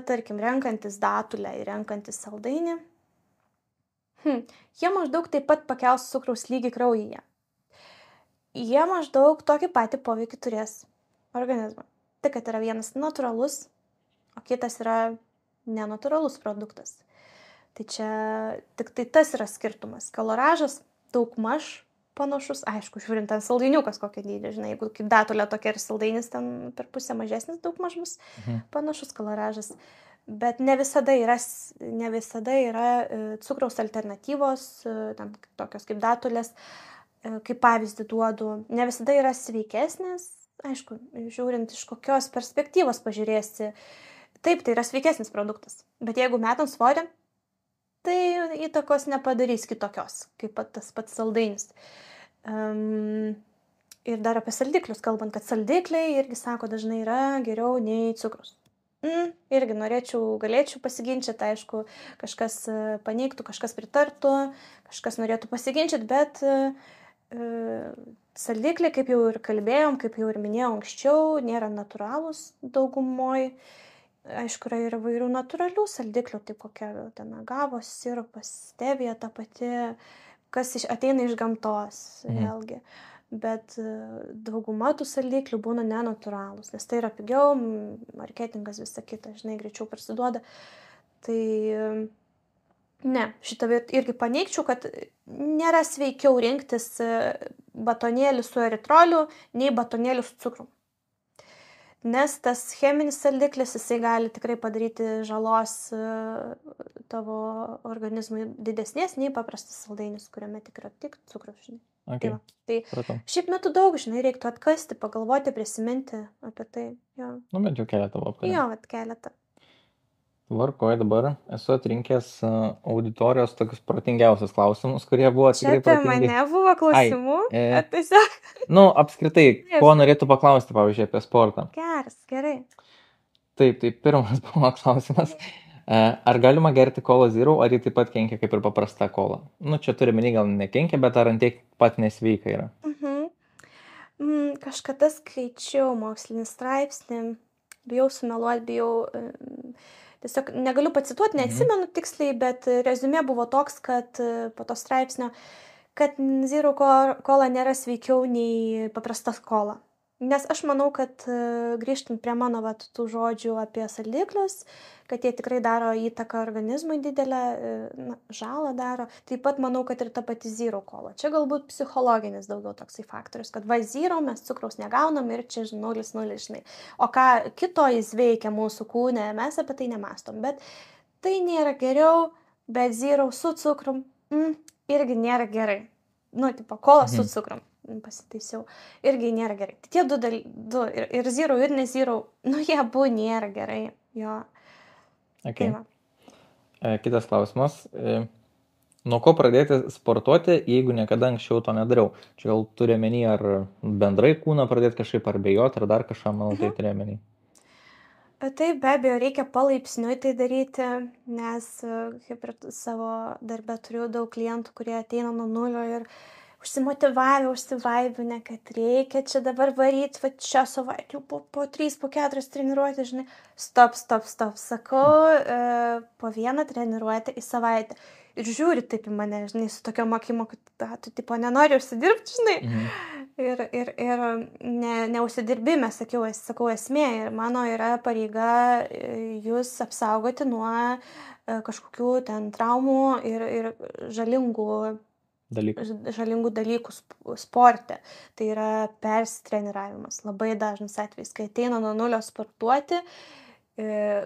tarkim, renkantis datulę ir renkantis saldainį, jie maždaug taip pat pakels cukraus lygį kraujyje. Jie maždaug tokį patį poveikį turės organizmą. Tai, kad yra vienas natūralus, o kitas yra nenatūralus produktas. Tai čia tik tai tas yra skirtumas. Kaloražas daugmaž panašus, aišku, žiūrint ten saldainiukas kokio dydžio, jeigu kaip datulė tokia ir saldainis ten per pusę mažesnis daugmaž bus panašus kaloražas. Bet ne visada yra cukraus alternatyvos, ten tokios kaip datulės, kaip pavyzdį duodu, ne visada yra sveikesnės, aišku, žiūrint iš kokios perspektyvos pažiūrėsi. Taip, tai yra sveikesnis produktas, bet jeigu metant svorį, tai įtakos nepadarys kitokios, kaip tas pats saldainis. Ir dar apie saldiklius kalbant, kad saldikliai irgi sako dažnai yra geriau nei cukrus. Irgi galėčiau pasiginčyti, aišku, kažkas paneigtų, kažkas pritartų, kažkas norėtų pasiginčyti, bet saldikliai, kaip jau ir kalbėjom, kaip jau ir minėjau anksčiau, nėra natūralūs daugumoj. Aišku, yra ir įvairių natūralių saldiklių, taip kokia ten agavos sirupas, stevija ta pati, kas ateina iš gamtos, vėlgi. Bet dauguma tų saldiklių būna nenatūralūs, nes tai yra pigiau, marketingas visą kitą, greičiau parsiduoda. Tai ne, šitą irgi paneigčiau, kad nėra sveikiau rinktis batonėlį su eritroliu, nei batonėlį su cukrum. Nes tas cheminis saldiklis, jisai gali tikrai padaryti žalos tavo organizmui didesnės nei paprastas saldainis, kuriame tik yra tik cukrus. Okay. Tai šiaip metu daug, reiktų atkasti, pagalvoti, prisiminti apie tai. Jo. Bent jau keletą aptarėm. Jo, keletą. Tvarkoj, dabar esu atrinkęs auditorijos tokius protingiausius klausimus, kurie buvo tikrai protingi. Čia apie mane buvo klausimų? Tiesiog. Apskritai, ko norėtų paklausti, pavyzdžiui, apie sportą? Geras, gerai. Taip, tai pirmas buvo klausimas. Ar galima gerti kolą zero, ar ji taip pat kenkia kaip ir paprasta kola? Nu, čia turi menį gal nekenkia, bet ar ant tiek pat nesveika yra? Mhm. Kažkada skaičiau mokslinį straipsnį, bijau sumeluoti, tiesiog negaliu pacituoti, neatsimenu tiksliai, bet reziumė buvo toks, kad po to straipsnio, kad zero kola nėra sveikiau nei paprasta kola. Nes aš manau, kad grįžtant prie mano tų žodžių apie saldiklius, kad jie tikrai daro įtaką organizmui didelę, žalą daro. Taip pat manau, kad ir ta pati zero kola. Čia galbūt psichologinis daugiau toksai faktorius, kad zero mes cukraus negaunam ir čia 0,0, žinai. O ką kito jis veikia mūsų kūne, mes apie tai nemastom. Bet tai nėra geriau, bet zero su cukrum irgi nėra gerai. Tipo kola su cukrum. Pasitaisiau, irgi nėra gerai. Tai tie du ir zero, ir ne zero, jie abu nėra gerai. Jo. Okay. Kitas klausimas. Nuo ko pradėti sportuoti, jeigu niekada anksčiau to nedariau? Čia gal turi menį, ar bendrai kūną pradėti kažkaip, ar bejoti, ar dar kažką, manau, tai turi menį. Taip, be abejo, reikia palaipsniui tai daryti, nes kaip ir savo darbę turiu daug klientų, kurie ateina nuo nulio ir užsivaibinę, kad reikia čia dabar varyti, va šią savaitę po 3, po 4 treniruotės, žinai, stop, sakau, po 1 treniruotę į savaitę. Ir žiūri taip į mane, žinai, su tokio mokymo, kad tu tipo nenori užsidirbti, žinai. Ir neužsidirbime, sakau, esmė. Ir mano yra pareiga jūs apsaugoti nuo kažkokių ten traumų ir žalingų dalykų sporte. Tai yra persitreniravimas. Labai dažnas atvejis, kai ateina nuo nulio sportuoti,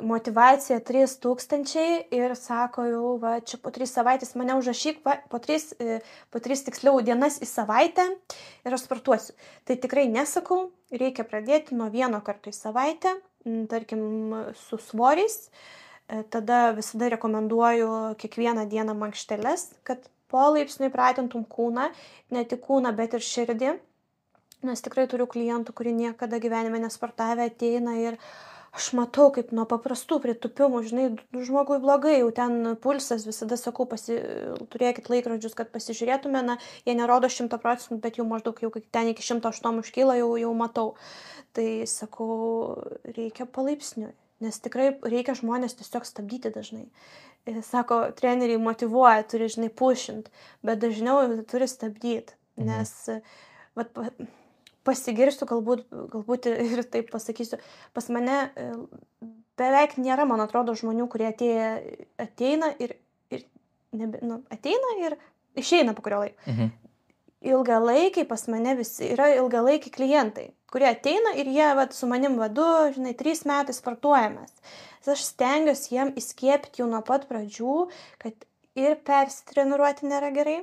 motivacija 3000 ir sako, jau va, čia po 3 savaitės mane užrašyk, va, po 3 tiksliau dienas į savaitę ir aš sportuosiu. Tai tikrai nesakau, reikia pradėti nuo 1 karto į savaitę, tarkim su svoriais. Tada visada rekomenduoju kiekvieną dieną mankšteles, kad palaipsniui pratintum kūną, ne tik kūną, bet ir širdį. Nes tikrai turiu klientų, kurie niekada gyvenime nesportavę ateina ir aš matau, kaip nuo paprastų pritupimų, žinai, žmogui blogai, jau ten pulsas, visada sakau, turėkit laikrodžius, kad pasižiūrėtume, jie nerodo 100%, bet jau maždaug jau ten iki 108 užkyla, jau matau. Tai sakau, reikia palaipsniui, nes tikrai reikia žmonės tiesiog stabdyti dažnai. Sako, treneriai motyvuoja, turi, žinai, pušint, bet dažniau turi stabdyti, nes pasigirsiu, galbūt ir taip pasakysiu, pas mane beveik nėra, man atrodo, žmonių, kurie ateina ir išeina po kurio laiko. Ilgalaikiai pas mane visi yra ilgalaikiai klientai, kurie ateina ir jie su manim 2, 3 metai sportuojamės. Aš stengiuosi jiem įskiepti jau nuo pat pradžių, kad ir persitreniruoti nėra gerai,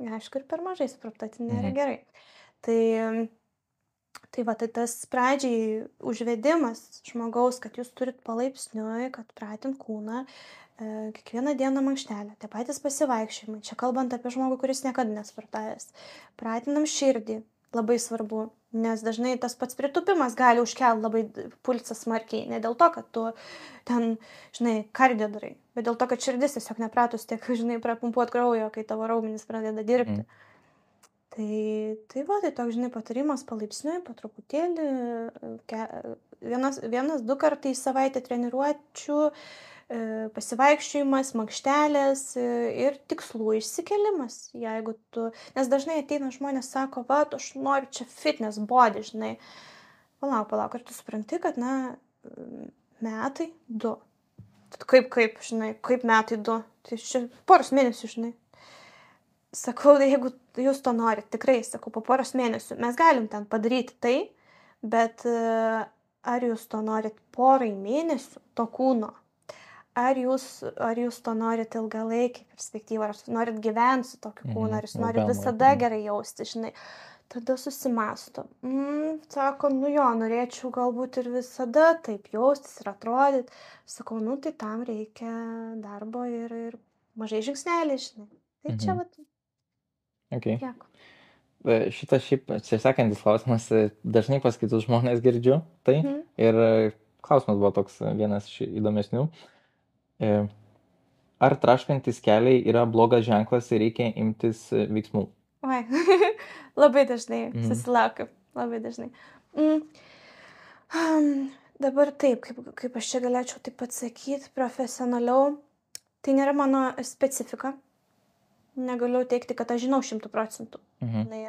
aišku, ir per mažai sportuoti nėra gerai. Tai tas pradžiai užvedimas žmogaus, kad jūs turit palaipsniui, kad pratint kūną, kiekvieną dieną mankštelę, tie patys pasivaikščiojimai. Čia kalbant apie žmogų, kuris niekada nesportavęs. Pratinam širdį, labai svarbu, nes dažnai tas pats pritupimas gali užkelti labai pulsą smarkiai. Ne dėl to, kad tu ten, žinai, kardio darai, bet dėl to, kad širdis tiesiog nepratus tiek, žinai, prapumpuot kraujo, kai tavo raumenys pradeda dirbti. Tai toks, žinai, patarimas palaipsniui, po truputėlį, 1-2 kartai į savaitę treniruočių, pasivaikščiojimas, mankštelės ir tikslų išsikelimas. Nes dažnai ateina žmonės, sako, aš noriu čia fitness body, žinai. Palauk, ir tu supranti, kad, metai 2. Kaip, žinai, kaip metai 2? Tai čia poros mėnesių, žinai. Sakau, jeigu jūs to norit, tikrai, sakau, po poros mėnesių mes galim ten padaryti tai, bet ar jūs to norit porai mėnesių to kūno? Ar jūs to norit ilgalaikį perspektyvą, ar norit gyventi su tokiu kūnu, ar jūs norit visada gerai jausti, žinai. Tada susimasto. Sako, norėčiau galbūt ir visada taip jaustis ir atrodyti. Sakau, tai tam reikia darbo ir mažai žingsneliai, žinai. Tai čia Okay. Šitas šiaip, čia sekantis klausimas, dažnai pas kitus žmonės girdžiu tai ir klausimas buvo toks vienas iš įdomesnių. Ar traškantis keliai yra blogas ženklas ir reikia imtis veiksmų? Oi, labai dažnai susilaukiu, labai dažnai. Dabar taip, kaip aš čia galėčiau taip atsakyti profesionaliau, tai nėra mano specifika. Negaliu teikti, kad aš žinau 100%.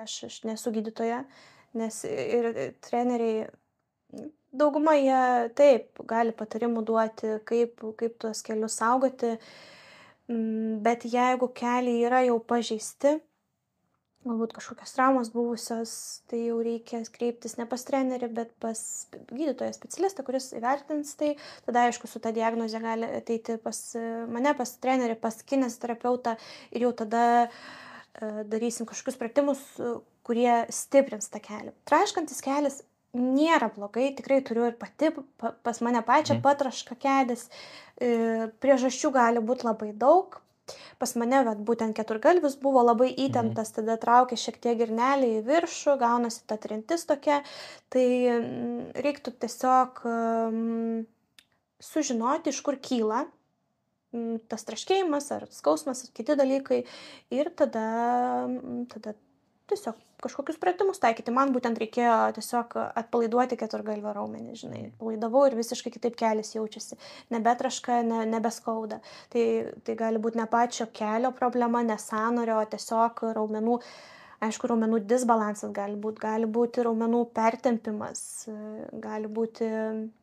Aš nesu gydytoja, nes ir treneriai, dauguma jie taip gali patarimų duoti, kaip tuos kelius saugoti, bet jeigu keliai yra jau pažeisti, galbūt kažkokios traumos buvusios, tai jau reikia kreiptis ne pas trenerį, bet pas gydytoją specialistą, kuris įvertins tai. Tada, aišku, su ta diagnoze gali ateiti pas mane, pas trenerį, pas kineziterapeutą ir jau tada darysim kažkokius pratimus, kurie stiprins tą kelią. Traškantis kelias nėra blogai, tikrai turiu ir pati pas mane pačią patraška kelias. Priežasčių gali būti labai daug. Pas mane būtent keturgalvis buvo labai įtemptas, tada traukė šiek tiek girnelį į viršų, gaunasi ta trintis tokia. Tai reiktų tiesiog sužinoti, iš kur kyla tas traškėjimas ar skausmas ar kiti dalykai ir tada tiesiog kažkokius pratimus taikyti. Man būtent reikėjo tiesiog atpalaiduoti keturgalvio raumenį, žinai. Palaidavau ir visiškai kitaip kelias jaučiasi. Nebetraška, nebeskauda. Tai gali būti ne pačio kelio problema, ne sąnario, o tiesiog raumenų. Aišku, raumenų disbalansas gali būti raumenų pertempimas, gali būti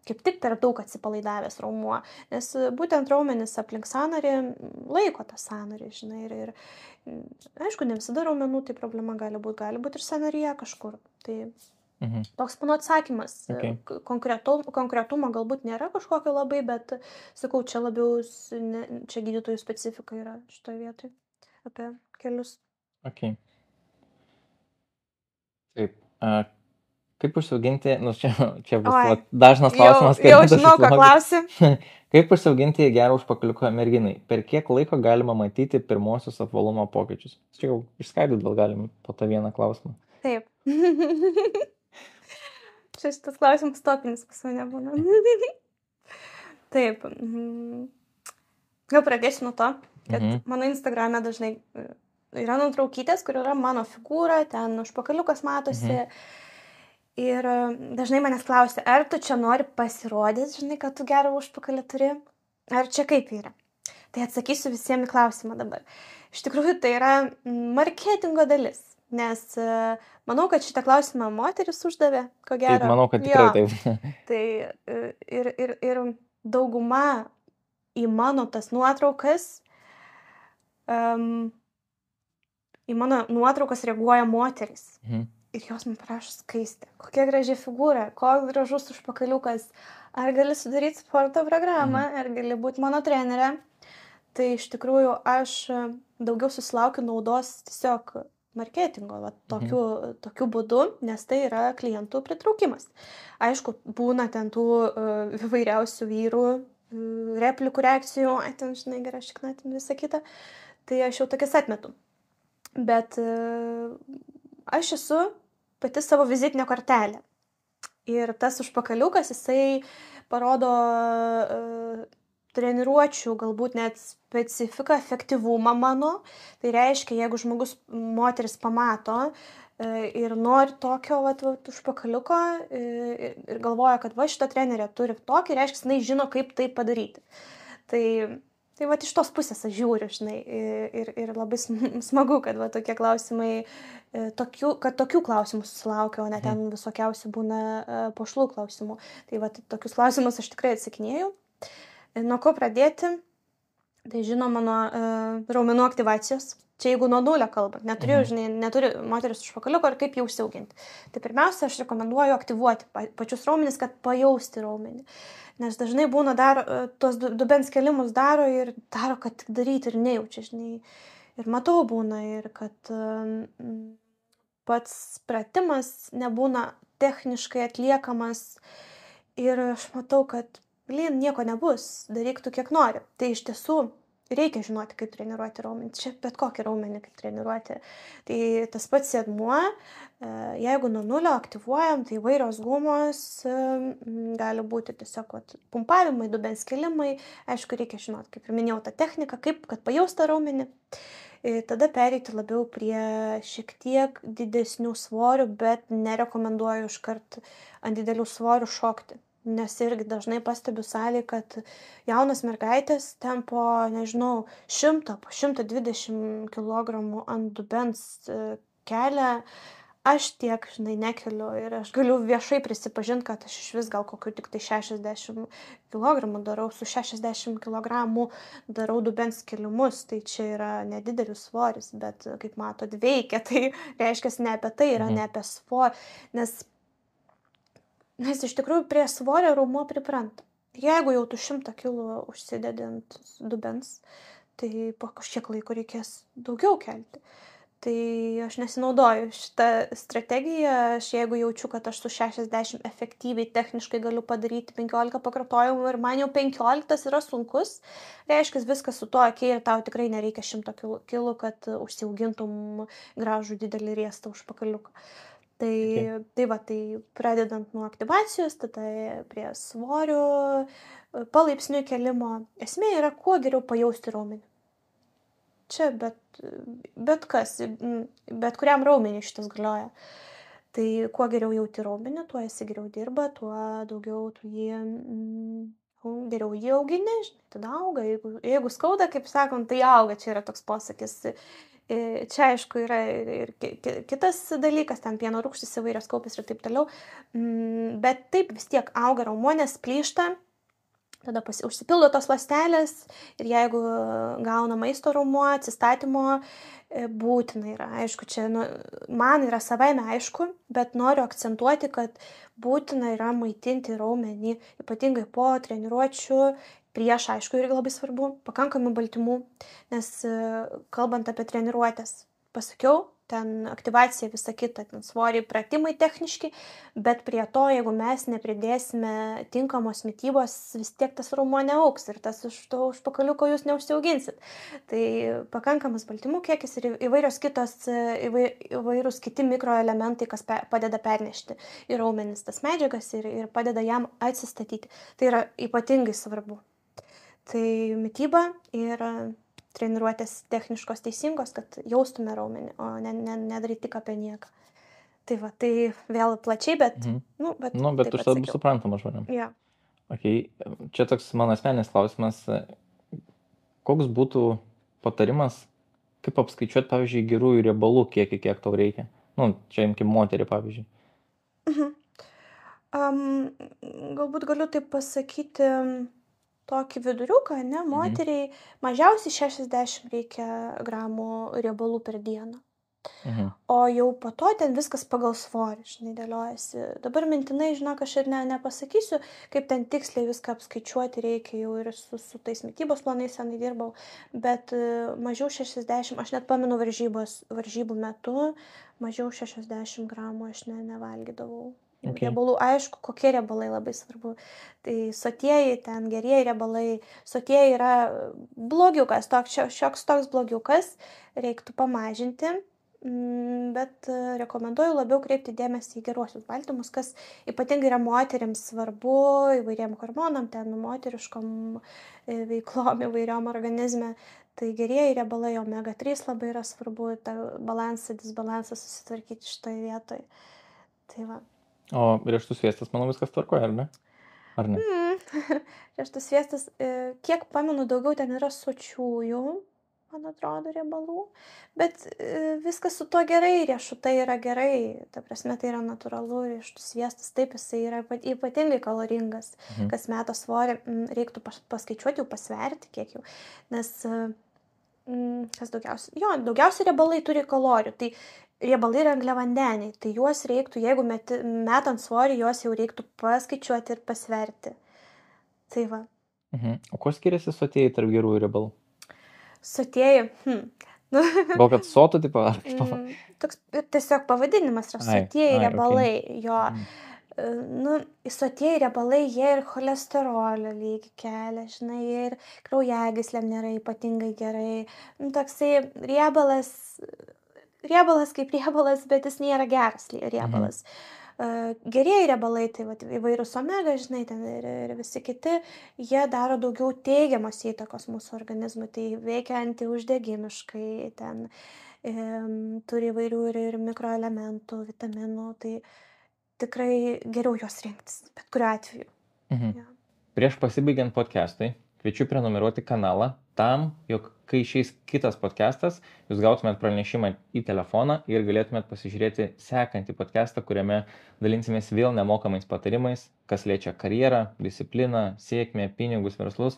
kaip tik per daug atsipalaidavęs raumuo, nes būtent raumenis aplink sąnarį laiko tą sąnarį, žinai, ir aišku, ne visada raumenų tai problema gali būti ir sąnaryje kažkur. Tai toks mano atsakymas. Konkretumo galbūt nėra kažkokio labai, bet sakau, čia labiau, čia gydytojų specifika yra šitoje vietoje apie kelius. Okay. Taip. Kaip užsiauginti, čia bus dažnas klausimas. Jau žinau, ką klausi. Kaip užsiauginti gerą užpakaliuką merginai? Per kiek laiko galima matyti pirmosius apvalumo pokyčius? Čia jau išskaidyt gal galim po tą vieną klausimą. Taip. Čia šitas klausimas topinis pas mane būna. Taip. Gal pradėsiu nuo to, kad mano Instagrame dažnai yra nuotraukytės, kur yra mano figūra, ten užpakaliukas matosi. Ir dažnai manęs klausia, ar tu čia nori pasirodyti, žinai, kad tu gerą užpakalį turi, ar čia kaip yra. Tai atsakysiu visiems į klausimą dabar. Iš tikrųjų, tai yra marketingo dalis, nes manau, kad šitą klausimą moteris uždavė, ko gero. Taip, manau, kad tikrai taip. Tai ir dauguma į mano tas nuotraukas, į mano nuotraukas reaguoja moteris. Ir jos man prašo Skaistė, kokia graži figūra, koks gražus užpakaliukas, ar gali sudaryti sporto programą, ar gali būti mano trenerė. Tai iš tikrųjų aš daugiau susilaukiu naudos tiesiog marketingo, tokiu būdu, nes tai yra klientų pritraukimas. Aišku, būna ten tų įvairiausių vyrų, replikų, reakcijų, ten, žinai, gerai, šikna, ten visą kitą. Tai aš jau tokias atmetu. Bet aš esu pati savo vizitinė kortelė. Ir tas užpakaliukas, jisai parodo treniruočių, galbūt net specifiką, efektyvumą mano. Tai reiškia, jeigu moteris pamato ir nori tokio užpakaliuko ir galvoja, kad šita trenerė turi tokį, reiškia, jinai žino, kaip tai padaryti. Tai iš tos pusės aš žiūriu, žinai, ir labai smagu, kad tokie klausimai, kad tokių klausimų susilaukia, o ne ten visokiausių būna pošlų klausimų. Tai tokius klausimus aš tikrai atsakinėjau. Nuo ko pradėti? Tai žinoma, nuo raumenų aktyvacijos. Čia jeigu nuo nulio kalbant, neturi moteris užpakaliuko ir kaip jau užsiauginti. Tai pirmiausia, aš rekomenduoju aktyvuoti pačius raumenis, kad pajausti raumenį. Nes dažnai būna tuos dubens kelimus daro ir daro, kad tik daryti ir nejaučia, žinai. Ir matau būna ir kad pats pratimas nebūna techniškai atliekamas ir aš matau, kad nieko nebus, daryk tu kiek nori. Tai iš tiesų reikia žinoti, kaip treniruoti raumenį. Čia bet kokį raumenį kaip treniruoti. Tai tas pats sėdmuo, jeigu nuo nulio aktyvuojam, tai įvairios gumos, gali būti tiesiog pumpavimai, dubens kelimai. Aišku, reikia žinoti, kaip ir minėjau, tą techniką, kaip, kad pajaust tą raumenį. Tada pereiti labiau prie šiek tiek didesnių svorių, bet nerekomenduoju iškart ant didelių svorių šokti. Nes irgi dažnai pastebiu salėj, kad jaunas mergaitės ten po, nežinau, 100, po 120 kg ant dubens kelia. Aš tiek, nekeliu ir aš galiu viešai prisipažinti, kad aš iš vis gal kokiu tik tai 60 kg darau, su 60 kg darau dubens kelimus, tai čia yra nedidelis svoris, bet kaip matot veikia, tai reiškia ne apie tai, yra ne apie svorį, nes iš tikrųjų prie svorio raumuo pripranta. Jeigu jau tu 100 kg užsidedi ant dubens, tai po kažkiek laiko reikės daugiau kelti. Tai aš nesinaudoju šitą strategiją, aš jeigu jaučiu, kad aš su 60 efektyviai techniškai galiu padaryti 15 pakartojimų ir man jau 15 yra sunkus, reiškia viskas su to ir tau tikrai nereikia 100 kg, kad užsiaugintum gražų didelį riestą užpakaliuką. Tai pradedant nuo aktyvacijos, tada prie svorių, palaipsniui kelimo. Esmė yra kuo geriau pajausti raumenį. Čia bet kas, bet kuriam raumeniui šitas galioja. Tai kuo geriau jauti raumenį, tuo esi geriau dirba, tuo daugiau tu jį geriau jį augini, tada auga. Jeigu skauda, kaip sakom, tai auga, čia yra toks posakis. Čia aišku yra ir kitas dalykas, ten pieno rūgštys įvairios kaupiasi ir taip toliau, bet taip vis tiek auga raumuo, nes plyšta. Tada užsipildo tos ląstelės ir jeigu gauna maisto raumuo, atsistatymo, būtina yra. Aišku, čia man yra savaime aišku, bet noriu akcentuoti, kad būtina yra maitinti raumenį, ypatingai po treniruočių, prieš, aišku, irgi labai svarbu, pakankamai baltymų, nes kalbant apie treniruotės, pasakiau, ten aktyvacija, visa kita, ten svoriai, pratimai techniški, bet prie to, jeigu mes nepridėsime tinkamos mitybos, vis tiek tas raumuo neaugs ir tas už to užpakaliuko jūs neužsiauginsit. Tai pakankamas baltymų kiekis ir įvairūs kiti mikroelementai, kas padeda pernešti į raumenis tas medžiagas ir padeda jam atsistatyti. Tai yra ypatingai svarbu. Tai mityba ir treniruotės techniškos teisingos, kad jaustume raumenį, o nedaryti tik apie nieką. Tai vėl plačiai, bet... bet užtat bus suprantama žmonėm. Ja. Okay. Čia toks mano asmeninis klausimas. Koks būtų patarimas, kaip apskaičiuoti, pavyzdžiui, gerųjų riebalų kiekį, kiek tau reikia? Čia imkim moterį, pavyzdžiui. Galbūt galiu taip pasakyti... tokį viduriuką, moteriai mažiausiai 60 reikia gramų riebalų per dieną. O jau po to ten viskas pagal svorį, dėliojasi. Dabar mintinai, aš ir nepasakysiu, kaip ten tiksliai viską apskaičiuoti reikia, jau ir su tais mitybos planais senai dirbau, bet mažiau 60, aš net pamenu varžybų metu, mažiau 60 gramų aš nevalgydavau. Riebalų, aišku, kokie riebalai labai svarbu. Tai sotieji, ten gerieji riebalai. Sotieji yra blogiukas, šioks toks blogiukas, reiktų pamažinti, bet rekomenduoju labiau kreipti dėmesį į geruosius baltymus, kas ypatingai yra moterims svarbu, įvairiem hormonam, ten moteriškom veiklom, įvairiom organizme. Tai gerieji riebalai, omega 3 labai yra svarbu, tą disbalansą susitvarkyti šitoje vietoje. Tai va. O riešutų sviestas, manau, viskas tvarkoja, ar ne? Ar ne? Riešutų sviestas, kiek pamenu, daugiau ten yra sočiųjų, man atrodo, riebalų, bet viskas su tuo gerai, riešutai yra gerai, ta prasme, tai yra natūralu, riešutų sviestas, taip, jisai yra ypatingai kaloringas, kas meta svorį, reiktų paskaičiuoti, jau pasverti, kiek jau, nes kas daugiausiai riebalai turi kalorijų, tai riebalai yra angliavandeniai, tai juos reiktų, jeigu metant svorį, juos jau reiktų paskaičiuoti ir pasverti. Tai va. O kuo skiriasi sotieji tarp gerųjų riebalų? Sotieji, Gal kad sotų, tipo? Toks tiesiog pavadinimas yra sotieji riebalai, jo. nu, sotieji riebalai, jie ir cholesterolio lygį kelia, žinai, ir kraujagyslėm nėra ypatingai gerai. Nu, toksai riebalas kaip riebalas, bet jis nėra geras riebalas. Gerieji riebalai, tai vat, įvairūs omega, žinai, ten ir visi kiti, jie daro daugiau teigiamos įtakos mūsų organizmui, tai veikia antiuždegimiškai, ten turi įvairių ir mikroelementų, vitaminų, tai tikrai geriau juos rinktis, bet kuriuo atveju. Mhm. Jo. Prieš pasibaigiant podcastui, kviečiu prenumeruoti kanalą tam, jog kai išeis kitas podcastas, jūs gautumėt pranešimą į telefoną ir galėtumėt pasižiūrėti sekantį podcastą, kuriame dalinsimės vėl nemokamais patarimais, kas liečia karjerą, discipliną, sėkmę, pinigus, verslus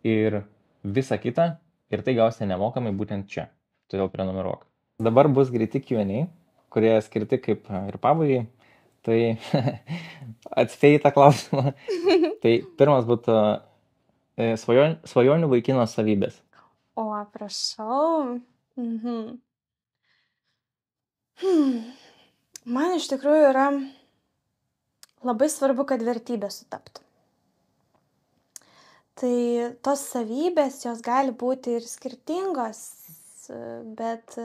ir visa kita. Ir tai gausite nemokamai būtent čia. Todėl prenumeruok. Dabar bus greiti Q&A, kurie skirti kaip ir pabaigai. Tai atspėjai tą klausimą. Tai pirmas būtų svajonių vaikino savybės. O, prašau. Man iš tikrųjų yra labai svarbu, kad vertybės sutaptų. Tai tos savybės, jos gali būti ir skirtingos, bet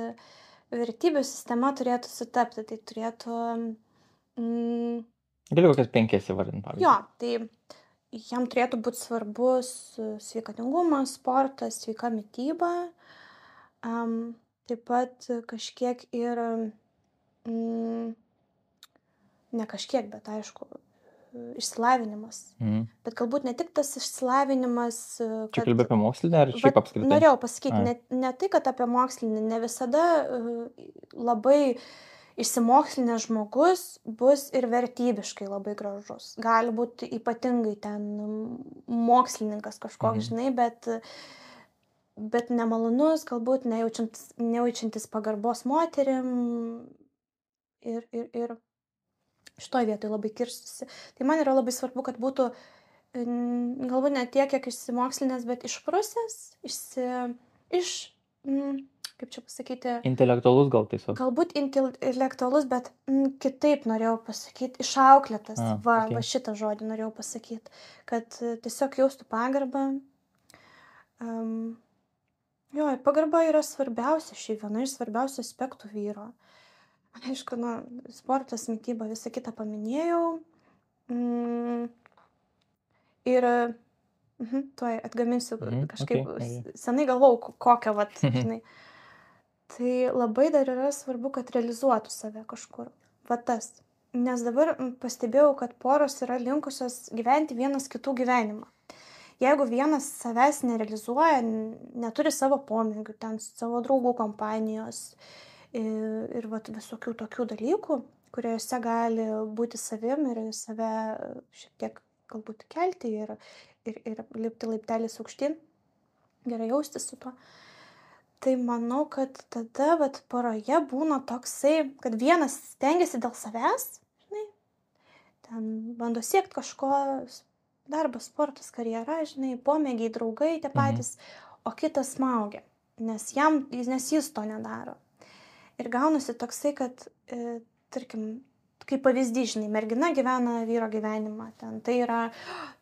vertybių sistema turėtų sutapti. Tai turėtų... Galiu kokias 5 įvardinti, pavyzdžiui. Jo, tai jam turėtų būti svarbus sveikatingumas, sportas, sveika mityba, taip pat kažkiek ir, ne kažkiek, bet aišku, išsilavinimas. Bet galbūt ne tik tas išsilavinimas, Čia kalbė apie mokslinę ar šiaip apskritai? Norėjau pasakyti, ne tai, kad apie mokslinį, ne visada labai išsimokslinęs žmogus bus ir vertybiškai labai gražus. Gali būti ypatingai ten mokslininkas kažkoks, žinai, bet nemalonus, galbūt nejaučiantis pagarbos moterim ir šitoj vietoj labai kirstusi. Tai man yra labai svarbu, kad būtų galbūt ne tiek, kiek išsimokslinęs, bet išprusęs, kaip čia pasakyti... Intelektualus gal tiesiog. Galbūt intelektualus, bet kitaip norėjau pasakyti, išauklėtas. Va šitą žodį norėjau pasakyti, kad tiesiog jaustų pagarbą. Jo, pagarba yra svarbiausia, šiaip viena iš svarbiausių aspektų vyro. Aišku, sportas, mityba, visą kitą paminėjau. Ir tuoj atgaminsiu kažkaip, senai galvau, kokią, žinai. Tai labai dar yra svarbu, kad realizuotų save kažkur. Va tas. Nes dabar pastebėjau, kad poros yra linkusios gyventi vienas kitų gyvenimą. Jeigu vienas savęs nerealizuoja, neturi savo pomėgių, ten savo draugų kompanijos ir visokių tokių dalykų, kuriuose gali būti savim ir save šiek tiek galbūt kelti ir lipti laiptelis aukštyn, gerai jaustis su tuo. Tai manau, kad tada poroje būna toksai, kad vienas stengiasi dėl savęs, žinai, ten bando siekti kažko, darbas, sportas, karjera, žinai, pomėgiai, draugai tie patys, o kitas smaugia, nes jis to nedaro. Ir gaunasi toksai, kad, tarkim, kaip pavyzdys, žinai, mergina gyvena vyro gyvenimą, ten tai yra,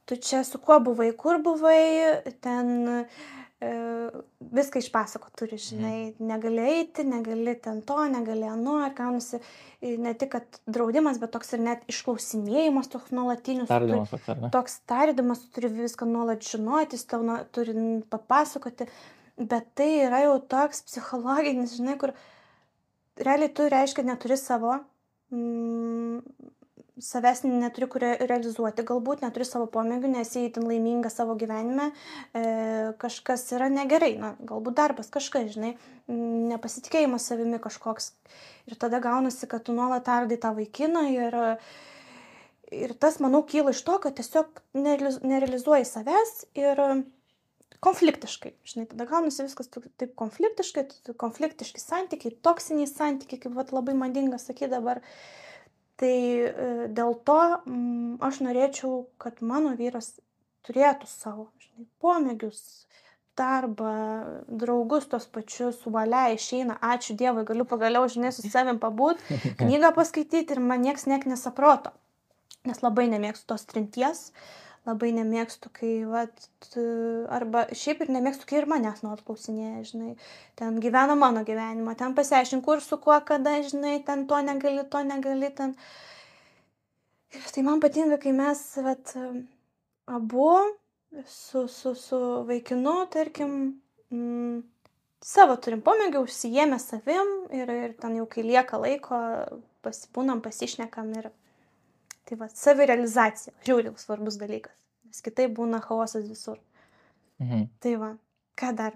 tu čia su kuo buvai, kur buvai, ten... viską išpasako turi, žinai, negali eiti, negali ten to, negali ano, ir gaunasi ne tik, kad draudimas, bet toks ir net išklausinėjimas toks nuolatinis. Toks tardymas, turi viską nuolat žinoti, jis tau turi papasakoti, bet tai yra jau toks psichologinis, žinai, kur realiai tu reiškia neturi savo, savęs neturi kur realizuoti, galbūt neturi savo pomėgių, nesi itin laiminga savo gyvenime, kažkas yra negerai, galbūt darbas, kažkas, žinai, nepasitikėjimas savimi kažkoks. Ir tada gaunasi, kad tu nuolat tardai tą vaikiną ir tas, manau, kyla iš to, kad tiesiog nerealizuoji savęs ir konfliktiškai, žinai, tada gaunasi viskas taip konfliktiški santykiai, toksiniai santykiai, kaip labai madinga sakyti dabar. Tai dėl to aš norėčiau, kad mano vyras turėtų savo, žinai, pomėgius, darbą, draugus tos pačius, valia išeina, ačiū Dievui, galiu pagaliau, žinai, su savim pabūt, knygą paskaityti ir man nieks nesaproto. nes labai nemėgstu tos trinties, labai nemėgstu, kai, arba šiaip ir nemėgstu, kai ir manęs nuolat klausinėja, žinai, ten gyvena mano gyvenimą, ten pasiaiškink, kur, su kuo, kada, žinai, ten to negali, ten. Ir tai man patinka, kai mes, abu su vaikinu, tarkim, savo turim pomėgį, užsijėmę savim ir ten jau kai lieka laiko, pasibūnam, pasišnekam ir tai savirealizacija, žiauriai svarbus dalykas, nes kitaip būna chaosas visur. Tai ką dar?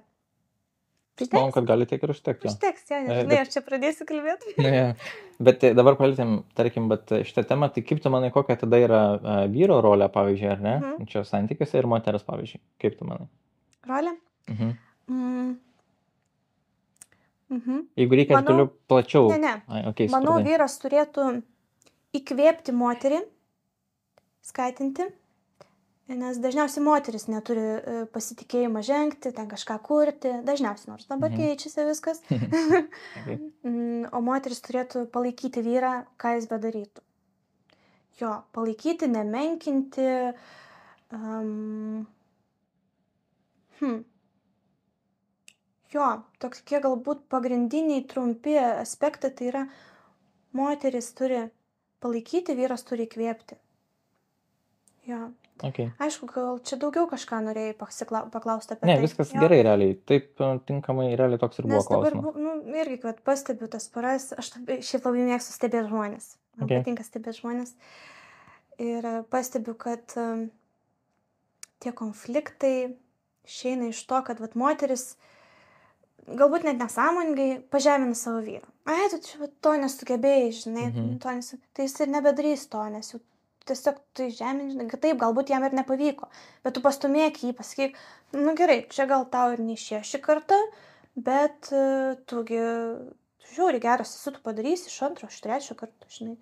Manau, kad gali tiek ir užtekti. Užteks, nežinai, aš čia pradėsiu kalbėti. Ne, bet dabar palietėm, tarkim, šitą temą, tai kaip tu manai, kokia tada yra vyro rolė, pavyzdžiui, ar ne? Čia santykiuose ir moteris, pavyzdžiui. Kaip tu manai? Rolė? Jeigu reikia toliau plačiau. Ne. Manau, vyras turėtų įkvėpti moterį, skatinti, nes dažniausiai moteris neturi pasitikėjimą žengti, ten kažką kurti, dažniausiai, nors dabar keičiasi viskas. O moteris turėtų palaikyti vyrą, ką jis bedarytų. Jo, palaikyti, nemenkinti. Jo, tokie galbūt pagrindiniai trumpi aspektai, tai yra moteris turi palaikyti, vyras turi įkvėpti. Jo. Okay. Aišku, gal čia daugiau kažką norėjai paklausti apie tai. Ne, viskas gerai realiai. Taip tinkamai realiai toks ir buvo klausimas. Nes dabar, irgi, kad pastebiu tas paras, aš šiaip labai mėgstu stebėti žmonės. Man patinka stebėti žmonės. Ir pastebiu, kad tie konfliktai išeina iš to, kad moteris galbūt net nesąmoningai pažemina savo vyrą. Tu čia to nesugebėjai, žinai, tai jis ir nebedarys to, nes jau tiesiog tu žemini, žinai, taip, galbūt jam ir nepavyko, bet tu pastumėk jį, pasakyk, gerai, čia gal tau ir neišėjo šį kartą, bet tugi žiūri geras, tu padarysi iš antro, iš trečio karto, žinai.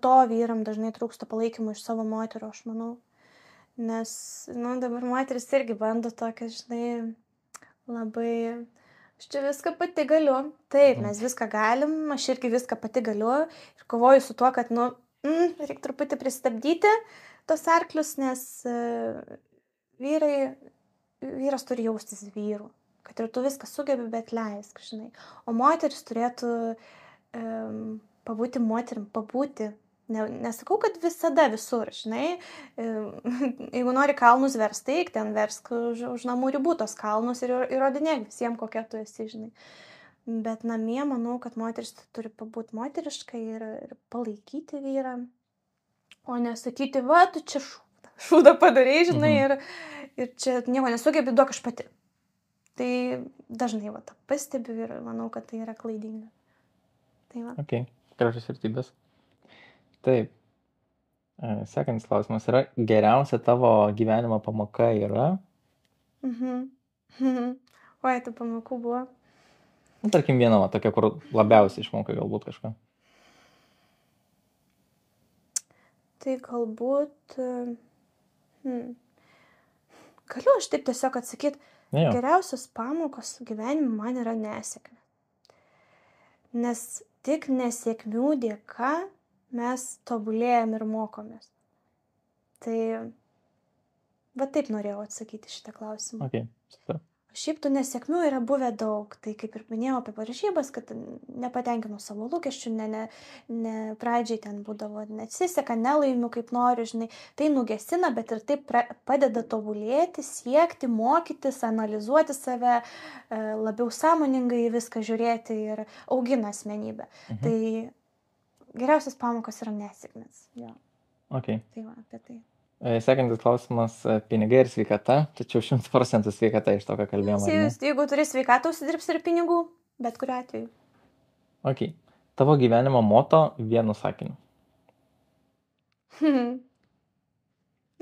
To vyram dažnai trūksta palaikymų iš savo moterų, aš manau, nes, dabar moteris irgi bando tokia, žinai, labai... Aš čia viską pati galiu. Taip, mes viską galim, aš irgi viską pati galiu ir kovoju su tuo, kad, reikia truputį pristabdyti tos arklius, nes vyras turi jaustis vyru, kad ir tu viską sugebi, bet leisk, žinai. O moteris turėtų pabūti moterim, nesakau, kad visada visur, žinai, jeigu nori kalnus verst, tai ten versk už namų ribų tos kalnus ir įrodinėk visiems, kokia tu esi, žinai. Bet namie, manau, kad moteris turi pabūti moteriškai ir palaikyti vyrą, o nesakyti, tu čia šūdą padarei, žinai, ir čia nieko nesugebi, duok aš pati. Tai dažnai pastebiu ir manau, kad tai yra klaidinga. Tai va. Ok, gražios vertybės. Taip. Sekantis klausimas yra, geriausia tavo gyvenimo pamoka yra? Oi, tų pamokų buvo. Tarkim, viena tokia, kur labiausiai išmokai galbūt kažką. Tai galbūt... Galiu aš taip tiesiog atsakyti, geriausios pamokos gyvenime man yra nesėkmė. Nes tik nesėkmių dėka mes tobulėjam ir mokomės. Tai taip norėjau atsakyti šitą klausimą. Okay, super. Šiaip tų nesėkmių yra buvę daug. Tai kaip ir minėjau apie varžybas, kad nepatenkinu savo lūkesčių, pradžiai ten būdavo nesiseka, nelaimiu kaip noriu, žinai. Tai nugesina, bet ir taip padeda tobulėti, siekti, mokytis, analizuoti save, labiau sąmoningai viską žiūrėti ir augina asmenybę. Tai geriausias pamokos yra nesėkmės. Okay. Tai va, apie tai. Sekantis klausimas - pinigai ir sveikata, tačiau 100% sveikata iš to, ką kalbėjome. Jeigu turi sveikatą, užsidirbsi ir pinigų, bet kuriuo atveju. Ok. Tavo gyvenimo moto vienu sakiniu.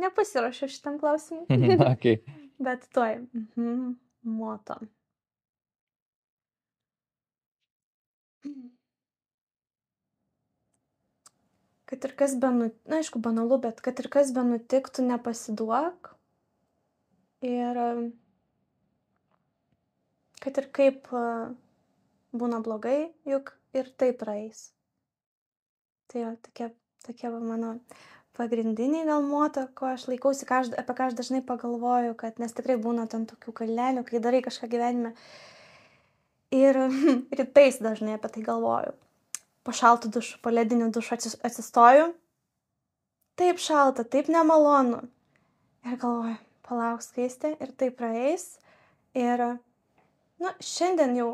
Nepasiruošiau šitam klausimui. Okay. Bet tuoj. Moto. Kad ir kas aišku, banalu, bet kad ir kas nutiktų, nepasiduok. Ir kad ir kaip būna blogai, juk ir tai praeis. Tai jo, tokie mano pagrindiniai gal moto, ko aš laikausi, apie ką aš dažnai pagalvoju, kad nes tikrai būna ten tokių kalnelių, kai darai kažką gyvenime. Ir rytais dažnai apie tai galvoju. Po šaltų dušų, po ledinių dušų atsistoju. Taip šalta, taip nemalonu. Ir galvoju, palauk Skaistė, ir tai praeis. Ir, šiandien jau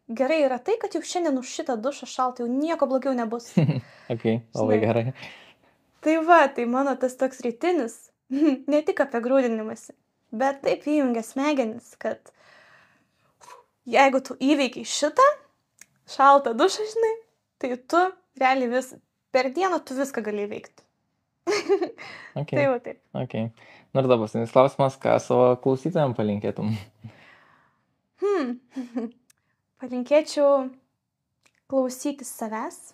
gerai yra tai, kad jau šiandien už šitą dušą šaltą jau nieko blogiau nebus. Ok, labai gerai. Tai va, tai mano tas toks rytinis, ne tik apie grūdinimąsi, bet taip įjungia smegenis, kad jeigu tu įveikiai šitą šaltą dušą, žinai, tai tu realiai per dieną tu viską gali įveikti. Ok. Tai va taip. Ok. Ir dabar paskutinis klausimas, ką savo klausytojams palinkėtum? Palinkėčiau klausytis savęs.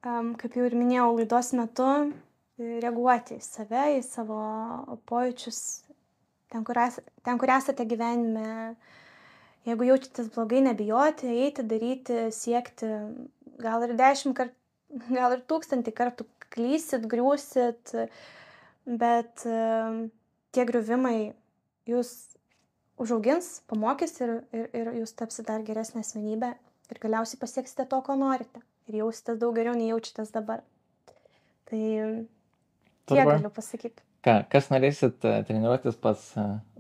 Kaip jau ir minėjau laidos metu, reaguoti į save, į savo pojūčius, ten, kur esate gyvenime. Jeigu jaučiatės blogai, nebijoti, eiti, daryti, siekti, gal ir 10 kartų, gal ir 1000 kartų klysit, griūsit, bet tie griuvimai jūs užaugins, pamokys ir jūs tapsite dar geresnė asmenybė ir galiausiai pasieksite to, ko norite. Ir jausitės daug geriau, nei jaučiatės dabar. Tai tiek galiu pasakyti. Kas norėsit treniruotis pas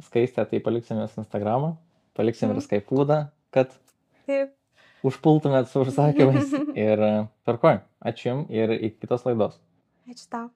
Skaistę, tai paliksim jos Instagramą, paliksim ir Skype-ūdą, kad užpultumėt su užsakymais. Ir tvarkoj, ačiū jums ir iki kitos laidos. Ačiū tau.